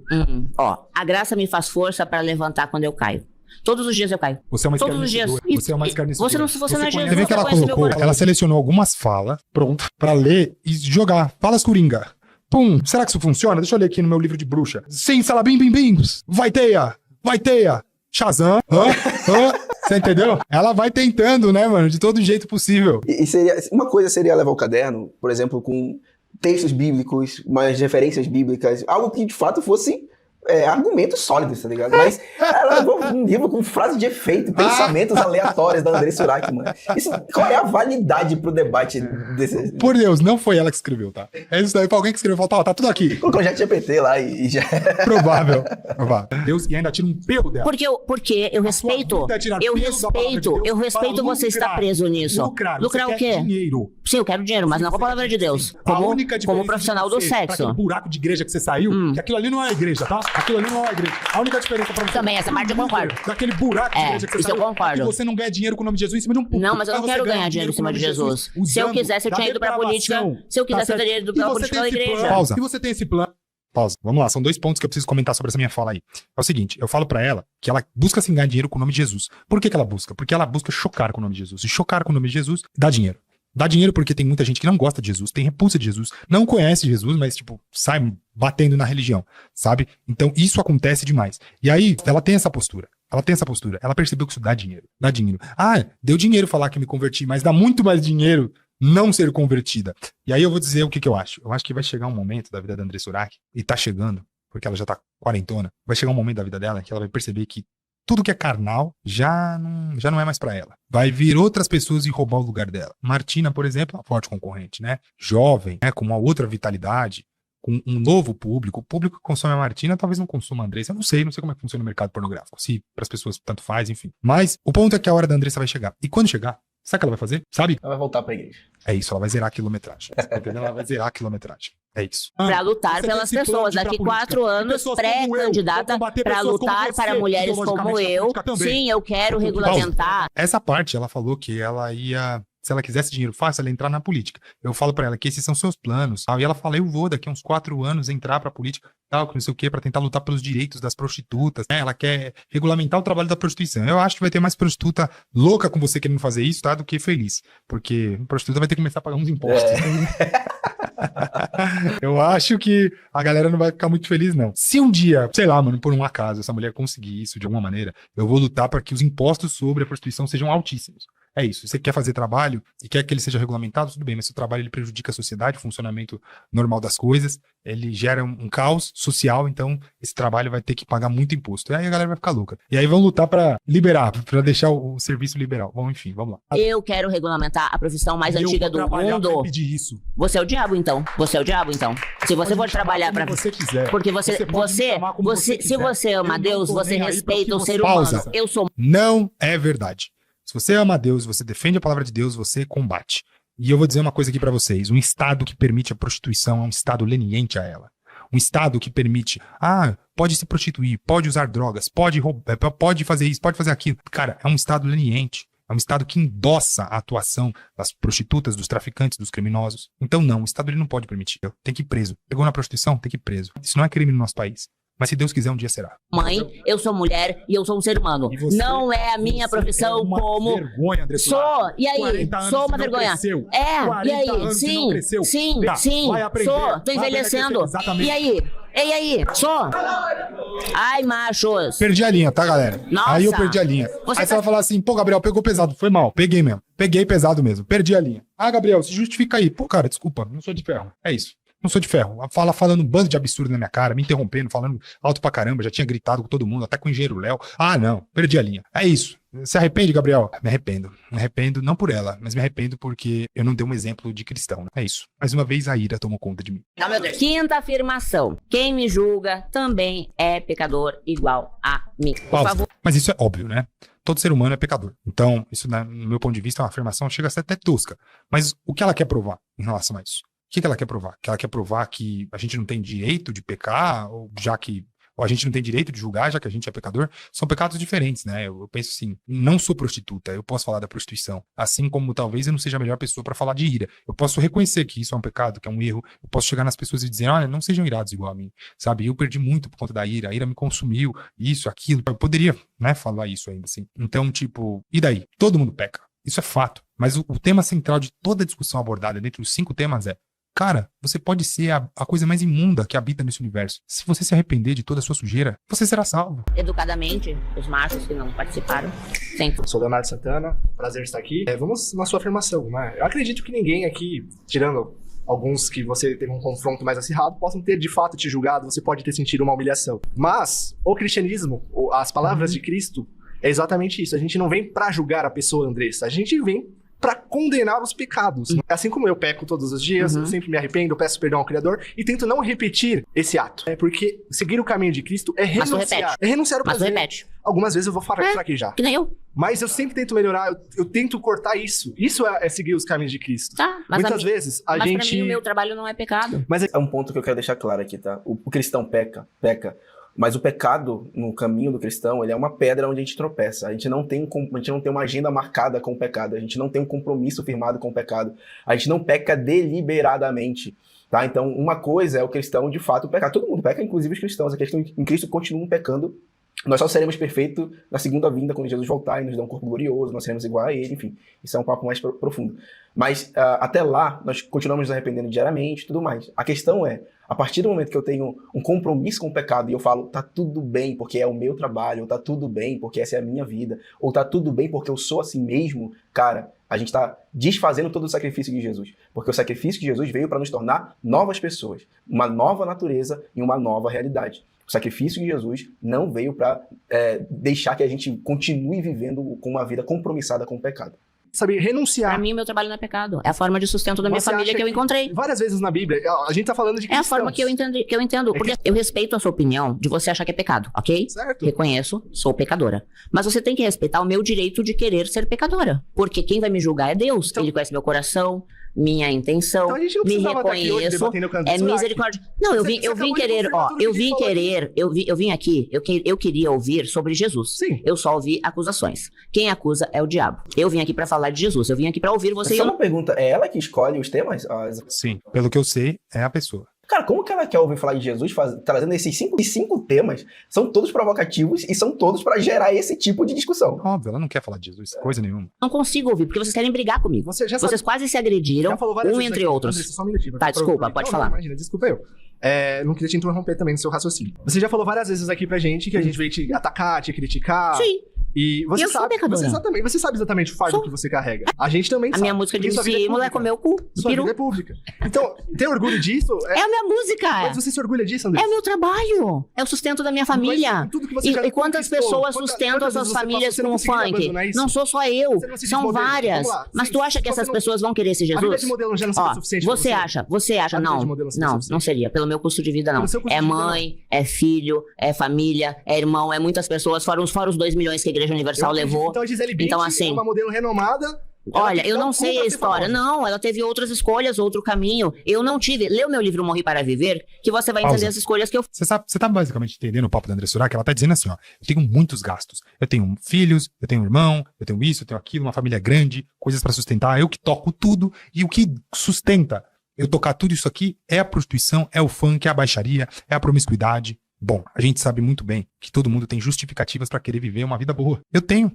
Ó, a graça me faz força para levantar quando eu caio. Todos os dias eu caio.
Você é uma
Todos os dias.
escarnecedora. Você é uma escarnecedora.
Você não é Jesus,
Você vê que ela
você conhece meu
colocou,
coração.
ela selecionou algumas falas, pronto, pra ler e jogar. Falas coringa. Pum, será que isso funciona? Deixa eu ler aqui no meu livro de bruxa. Sim, salabim, bim, bingos. Vai teia, Shazam. Você entendeu? Ela vai tentando, né, mano, de todo jeito possível.
E seria, uma coisa seria levar o caderno, por exemplo, com textos bíblicos, umas referências bíblicas, algo que de fato fosse argumentos sólidos, tá ligado? Mas ela levou um livro com frase de efeito, pensamentos aleatórios da André Surak, mano. Qual é a validade pro debate desse...
Por Deus, não foi ela que escreveu, tá? É isso daí, foi alguém que escreveu, falou, tá tudo aqui.
Colocou um ChatGPT lá e já...
Provável. Deus, e ainda tira um pelo dela.
Porque eu respeito,
vida é tirar
eu
pelo da palavra de
respeito,
Deus
eu respeito
para
você estar
lucrar.
preso nisso.
Lucrar
Lucrar
você
o
quer
quê?
dinheiro.
Sim, eu quero dinheiro, mas não com a palavra de Deus. Como profissional do
Pra aquele
sexo.
buraco de igreja que você saiu, que aquilo ali não é a igreja, tá? Aquilo ali não é a igreja. A única diferença pra você...
Também, essa parte eu concordo.
Daquele buraco de igreja que você
isso eu
saiu,
concordo.
é que você não ganha dinheiro com o nome de Jesus em cima de um púlpito.
Não, mas eu não
Você
quero
ganha
ganhar dinheiro em cima
com o
de
nome
Jesus. Se eu
usando
quisesse, eu
da
tinha ido pra política.
depravação.
Se eu quisesse,
Tá
eu teria ido
certo?
pra
E você
política
tem
da
esse
igreja.
plano. Pausa. Se você tem esse plano... Pausa. Vamos lá, são 2 pontos que eu preciso comentar sobre essa minha fala aí. É o seguinte, eu falo pra ela que ela busca se ganhar dinheiro com o nome de Jesus. Por que ela busca? Porque ela busca chocar com o nome de Jesus. E chocar com o nome de Jesus dá dinheiro. Dá dinheiro porque tem muita gente que não gosta de Jesus, tem repulsa de Jesus, não conhece Jesus, mas, tipo, sai batendo na religião, sabe? Então, isso acontece demais. E aí, ela tem essa postura. Ela percebeu que isso dá dinheiro. Dá dinheiro. Ah, deu dinheiro falar que me converti, mas dá muito mais dinheiro não ser convertida. E aí eu vou dizer o que eu acho. Eu acho que vai chegar um momento da vida da André Surak, e tá chegando, porque ela já tá quarentona, vai chegar um momento da vida dela que ela vai perceber que tudo que é carnal já não é mais pra ela. Vai vir outras pessoas e roubar o lugar dela. Martina, por exemplo, é uma forte concorrente, né? Jovem, né? Com uma outra vitalidade, com um novo público. O público que consome a Martina talvez não consuma a Andressa. Eu não sei como é que funciona o mercado pornográfico. Se pras pessoas tanto faz, enfim. Mas o ponto é que a hora da Andressa vai chegar. E quando chegar, sabe o que ela vai fazer? Sabe?
Ela vai voltar pra igreja.
É isso, ela vai zerar a quilometragem. Tá entendendo? Ela vai zerar a quilometragem. É isso.
Pra lutar
Você tem
pelas
esse plano
pessoas.
de ir pra
Daqui
política.
4 anos,
Pessoas como eu,
pré-candidata,
vou combater
pra
pessoas como
lutar
você,
para mulheres como
ideologicamente, na
eu.
política também.
Sim, eu quero
Pausa.
regulamentar.
Essa parte, ela falou que ela ia... Se ela quisesse dinheiro fácil, ela ia entrar na política. Eu falo pra ela que esses são seus planos, tal. E ela fala, eu vou daqui a uns 4 anos entrar pra política, tal, que não sei o quê, pra tentar lutar pelos direitos das prostitutas, né? Ela quer regulamentar o trabalho da prostituição. Eu acho que vai ter mais prostituta louca com você querendo fazer isso, tá? Do que feliz. Porque prostituta vai ter que começar a pagar uns impostos. Eu acho que a galera não vai ficar muito feliz, não. Se um dia, sei lá, mano, por um acaso, essa mulher conseguir isso de alguma maneira, eu vou lutar para que os impostos sobre a prostituição sejam altíssimos. É isso. Você quer fazer trabalho e quer que ele seja regulamentado, tudo bem, mas se o trabalho ele prejudica a sociedade, o funcionamento normal das coisas, ele gera um caos social, então esse trabalho vai ter que pagar muito imposto. E aí a galera vai ficar louca. E aí vão lutar para liberar, para deixar o serviço liberal. Bom, enfim, vamos lá.
Eu quero regulamentar a profissão mais antiga do mundo.
Pedir isso.
Você é o diabo, então. Você é o diabo, então. Se você for trabalhar pra...
você quiser.
Porque
pode me chamar como você
se você ama
Eu não
Deus,
tô
você
nem aí
respeita
pra
o
que
ser
você-
humano.
Pausa.
Eu sou
Não é verdade. Se você ama Deus, você defende a palavra de Deus, você combate. E eu vou dizer uma coisa aqui pra vocês. Um Estado que permite a prostituição é um Estado leniente a ela. Um Estado que permite, pode se prostituir, pode usar drogas, pode roubar, pode fazer isso, pode fazer aquilo. Cara, é um Estado leniente. É um Estado que endossa a atuação das prostitutas, dos traficantes, dos criminosos. Então não, o Estado ele não pode permitir. Tem que ir preso. Pegou na prostituição, tem que ir preso. Isso não é crime no nosso país. Mas se Deus quiser, um dia será.
mãe, eu sou mulher e eu sou um ser humano.
E você-
Não é a minha
Você
profissão
é uma
como...
vergonha, André Surak.
Sou, e aí?
40 anos
Sou uma
e não
vergonha.
cresceu.
É,
40
e aí?
anos e não
Sim,
cresceu.
sim,
Tá,
sim.
vai aprender,
Sou, tô
vai aprender a
envelhecendo.
crescer, exatamente.
E aí? E aí? Sou. Ai, machos.
Perdi a linha, tá, galera?
Nossa.
Aí eu perdi a linha.
Você
Aí você
tá-
vai falar assim, pô, Gabriel, pegou pesado. Foi mal. Peguei mesmo. Peguei pesado mesmo. Perdi a linha. Ah, Gabriel, se justifica aí. Pô, cara, desculpa, não sou de ferro. É isso. Não sou de ferro. Falando um bando de absurdo na minha cara, me interrompendo, falando alto pra caramba, já tinha gritado com todo mundo, até com o engenheiro Léo. Ah, não, perdi a linha. É isso. Se arrepende, Gabriel? Me arrependo. Me arrependo não por ela, mas me arrependo porque eu não dei um exemplo de cristão. Né? É isso. Mais uma vez a ira tomou conta de mim.
Não, meu Deus. Quinta afirmação. Quem me julga também é pecador igual a mim. Por
Pausa.
favor.
Mas isso é óbvio, né? Todo ser humano é pecador. Então, isso, né, no meu ponto de vista, é uma afirmação, chega a ser até tosca. Mas o que ela quer provar em relação a isso? O que ela quer provar? Que ela quer provar que a gente não tem direito de pecar, ou já que ou a gente não tem direito de julgar, já que a gente é pecador, são pecados diferentes, né? Eu penso assim, não sou prostituta, eu posso falar da prostituição, assim como talvez eu não seja a melhor pessoa para falar de ira. Eu posso reconhecer que isso é um pecado, que é um erro, eu posso chegar nas pessoas e dizer, olha, não sejam irados igual a mim, sabe? Eu perdi muito por conta da ira, a ira me consumiu, isso, aquilo, eu poderia, né, falar isso ainda assim. Então, tipo, e daí? Todo mundo peca, isso é fato, mas o tema central de toda a discussão abordada dentre os 5 temas é, cara, você pode ser a coisa mais imunda que habita nesse universo. Se você se arrepender de toda a sua sujeira, você será salvo.
Educadamente, os machos que não participaram, sempre.
Sou Leonardo Santana, prazer estar aqui. Vamos na sua afirmação, né? Eu acredito que ninguém aqui, tirando alguns que você teve um confronto mais acirrado, possam ter de fato te julgado, você pode ter sentido uma humilhação. Mas o cristianismo, as palavras de Cristo, é exatamente isso. A gente não vem pra julgar a pessoa, Andressa, a gente vem para condenar os pecados. Assim como eu peco todos os dias, eu sempre me arrependo, eu peço perdão ao Criador e tento não repetir esse ato. É porque seguir o caminho de Cristo é
Mas tu
renunciar.
repete.
É renunciar o
Mas tu
prazer.
repete.
Algumas vezes eu vou fraquejar.
Que nem eu.
Mas eu sempre tento melhorar, eu tento cortar isso. Isso é seguir os caminhos de Cristo.
Tá, mas
Muitas vezes a
mas
gente...
pra mim o meu trabalho não é pecado.
Mas é um ponto que eu quero deixar claro aqui, tá? O cristão peca. Mas o pecado, no caminho do cristão, ele é uma pedra onde a gente tropeça. A gente não tem uma agenda marcada com o pecado. A gente não tem um compromisso firmado com o pecado. A gente não peca deliberadamente. Tá? Então, uma coisa é o cristão, de fato, pecar. Todo mundo peca, inclusive os cristãos. A questão em Cristo continuam pecando. Nós só seremos perfeitos na segunda vinda, quando Jesus voltar e nos dar um corpo glorioso. Nós seremos igual a ele, enfim. Isso é um papo mais profundo. Mas, até lá, nós continuamos nos arrependendo diariamente e tudo mais. A questão é, a partir do momento que eu tenho um compromisso com o pecado e eu falo, tá tudo bem porque é o meu trabalho, ou tá tudo bem porque essa é a minha vida, ou tá tudo bem porque eu sou assim mesmo, cara, a gente tá desfazendo todo o sacrifício de Jesus. Porque o sacrifício de Jesus veio para nos tornar novas pessoas, uma nova natureza e uma nova realidade. O sacrifício de Jesus não veio para deixar que a gente continue vivendo com uma vida compromissada com o pecado.
Sabe, renunciar.
Pra mim, o meu trabalho não é pecado. É a forma de sustento da minha
Você
família
acha
que eu encontrei.
Várias vezes na Bíblia, a gente tá falando de
É a
cristãos.
forma que eu entendo. Porque eu respeito a sua opinião de você achar que é pecado, ok?
Certo.
Reconheço, sou pecadora. Mas você tem que respeitar o meu direito de querer ser pecadora. Porque quem vai me julgar é Deus.
Então-
Ele conhece meu coração, minha intenção,
Então a gente não
me
precisava estar aqui hoje
reconheço.
debatendo com a
É
Andressa Urach.
misericórdia. Não, eu
Você
vim
acabou de
querer,
confirmar
ó,
tudo que
eu
a gente
vim
falou
querer, eu vim aqui, eu queria ouvir sobre Jesus.
Sim.
Eu só ouvi acusações. Quem acusa é o diabo. Eu vim aqui pra falar de Jesus, eu vim aqui pra ouvir você.
Só uma pergunta, é ela que escolhe os temas?
Sim, pelo que eu sei, é a pessoa.
Cara, como que ela quer ouvir falar de Jesus trazendo esses cinco temas? São todos provocativos e são todos para gerar esse tipo de discussão.
Óbvio, ela não quer falar de Jesus, coisa nenhuma.
Não consigo ouvir, porque vocês querem brigar comigo.
Você já sabe,
Vocês quase se agrediram,
já falou várias
um
vezes
entre
aqui.
outros.
Andressa, só um minutinho,
Tá,
por favor.
desculpa, pode
Não,
falar.
Não, imagina, desculpa eu. Não queria te interromper também no seu raciocínio. Você já falou várias vezes aqui pra gente que a gente veio te atacar, te criticar.
Sim.
E você
Eu sou
sabe,
pecadora.
você sabe exatamente o fardo
Sou.
que você carrega. A gente também
A
sabe.
minha música de
porque sua vida é
discípulo é
pública.
comer o cu,
Sua
peru.
vida é pública. Então, ter orgulho disso
É a minha música.
Mas você se orgulha disso, André?
É o meu trabalho. É o sustento da minha família.
Mas tudo que você já
E quantas
conquistou,
pessoas sustentam as
quantas
suas
vezes você
famílias
passou, você
com
não
o
conseguiu
funk?
abandonar isso?
Não sou só eu.
Você não se
São
desmodela.
várias.
Vamos lá.
Mas
Sim,
tu acha que
você
essas
não-
pessoas vão querer ser
A vida
Jesus?
de modelo já não seria
Ó,
suficiente pra
você acha,
A vida
não,
de modelo não seria
não,
suficiente.
não seria. Pelo meu custo de vida, não.
Pelo seu custo
É
de vida,
mãe, é filho, é família, é irmão, é muitas pessoas, fora os 2 milhões que a Igreja Universal levou.
Então a Gisele Bündchen
Então, assim,
é uma modelo renomada. ela
Olha,
tem que
eu
dar
não
um cu
sei
pra
a
ser
história.
famosa.
Não, ela teve outras escolhas, outro caminho. Eu não tive. Lê o meu livro Morri para Viver, que você vai
Pausa.
entender as escolhas que eu
Você tá basicamente entendendo o papo da Andressa Urach? Ela tá dizendo assim, ó, eu tenho muitos gastos. Eu tenho filhos, eu tenho um irmão, eu tenho isso, eu tenho aquilo, uma família grande, coisas pra sustentar, eu que toco tudo, e o que sustenta eu tocar tudo isso aqui é a prostituição, é o funk, é a baixaria, é a promiscuidade. Bom, a gente sabe muito bem que todo mundo tem justificativas pra querer viver uma vida boa. Eu tenho,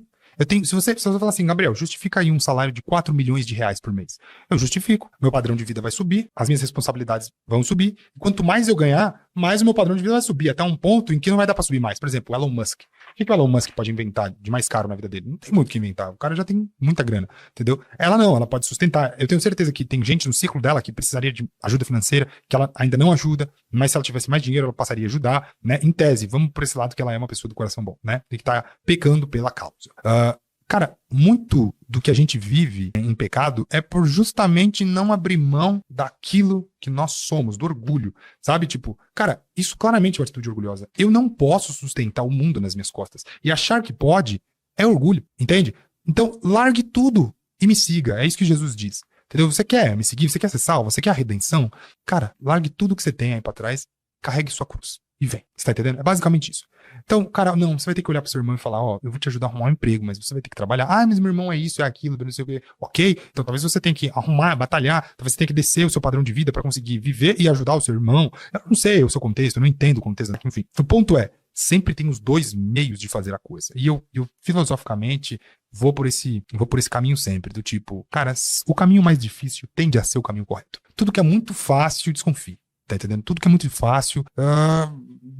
se você falar assim, Gabriel, justifica aí um salário de 4 milhões de reais por mês. Eu justifico, meu padrão de vida vai subir, as minhas responsabilidades vão subir, e quanto mais eu ganhar, mais o meu padrão de vida vai subir, até um ponto em que não vai dar pra subir mais. Por exemplo, o Elon Musk. O que o Elon Musk pode inventar de mais caro na vida dele? Não tem muito o que inventar, o cara já tem muita grana, entendeu? Ela não, ela pode sustentar. Eu tenho certeza que tem gente no ciclo dela que precisaria de ajuda financeira, que ela ainda não ajuda, mas se ela tivesse mais dinheiro, ela passaria a ajudar, né? Em tese, vamos por esse lado que ela é uma pessoa do coração bom, né? Tem que estar pecando pela causa. Cara, muito do que a gente vive em pecado é por justamente não abrir mão daquilo que nós somos, do orgulho, sabe? Tipo, cara, isso claramente é uma atitude orgulhosa. Eu não posso sustentar o mundo nas minhas costas. E achar que pode é orgulho, entende? Então, largue tudo e me siga. É isso que Jesus diz. Entendeu? Você quer me seguir? Você quer ser salvo? Você quer a redenção? Cara, largue tudo que você tem aí pra trás, carregue sua cruz. e vem. Você tá entendendo? É basicamente isso. Então, cara, não, você vai ter que olhar pro seu irmão e falar, ó, eu vou te ajudar a arrumar um emprego, mas você vai ter que trabalhar. Ah, mas meu irmão é isso, é aquilo, não sei o quê. Ok, então talvez você tenha que arrumar, batalhar, talvez você tenha que descer o seu padrão de vida pra conseguir viver e ajudar o seu irmão. Eu não sei o seu contexto, eu não entendo o contexto, enfim. O ponto é, sempre tem os dois meios de fazer a coisa. E eu filosoficamente vou por esse caminho sempre, do tipo, cara, o caminho mais difícil tende a ser o caminho correto. Tudo que é muito fácil, desconfie. Tá entendendo? Tudo que é muito fácil,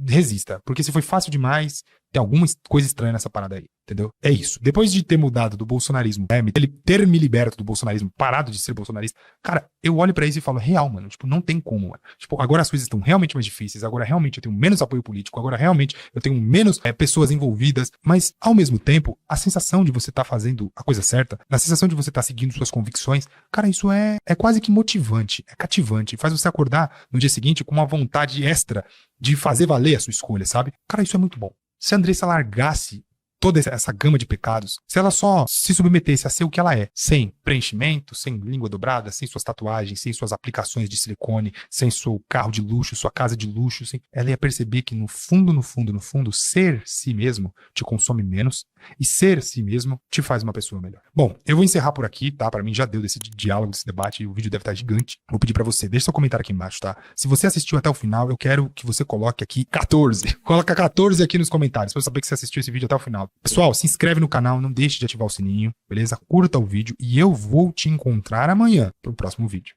resista. Porque se foi fácil demais, tem alguma coisa estranha nessa parada aí. Entendeu? É isso. Depois de ter mudado do bolsonarismo, ele ter me liberto do bolsonarismo, parado de ser bolsonarista, cara, eu olho pra isso e falo, real, mano, tipo, não tem como, mano. Tipo, agora as coisas estão realmente mais difíceis, agora realmente eu tenho menos apoio político, agora realmente eu tenho menos pessoas envolvidas, mas, ao mesmo tempo, a sensação de você tá fazendo a coisa certa, a sensação de você tá seguindo suas convicções, cara, isso é quase que motivante, é cativante, faz você acordar no dia seguinte com uma vontade extra de fazer valer a sua escolha, sabe? Cara, isso é muito bom. Se a Andressa largasse toda essa gama de pecados, se ela só se submetesse a ser o que ela é, sem preenchimento, sem língua dobrada, sem suas tatuagens, sem suas aplicações de silicone, sem seu carro de luxo, sua casa de luxo, ela ia perceber que no fundo, ser si mesmo te consome menos e ser si mesmo te faz uma pessoa melhor. Bom, eu vou encerrar por aqui, tá? Pra mim já deu desse diálogo, desse debate, o vídeo deve estar gigante. Vou pedir pra você, deixa seu comentário aqui embaixo, tá? Se você assistiu até o final, eu quero que você coloque aqui 14. Coloca 14 aqui nos comentários, pra eu saber que você assistiu esse vídeo até o final. Pessoal, se inscreve no canal, não deixe de ativar o sininho, beleza? Curta o vídeo e eu vou te encontrar amanhã pro próximo vídeo.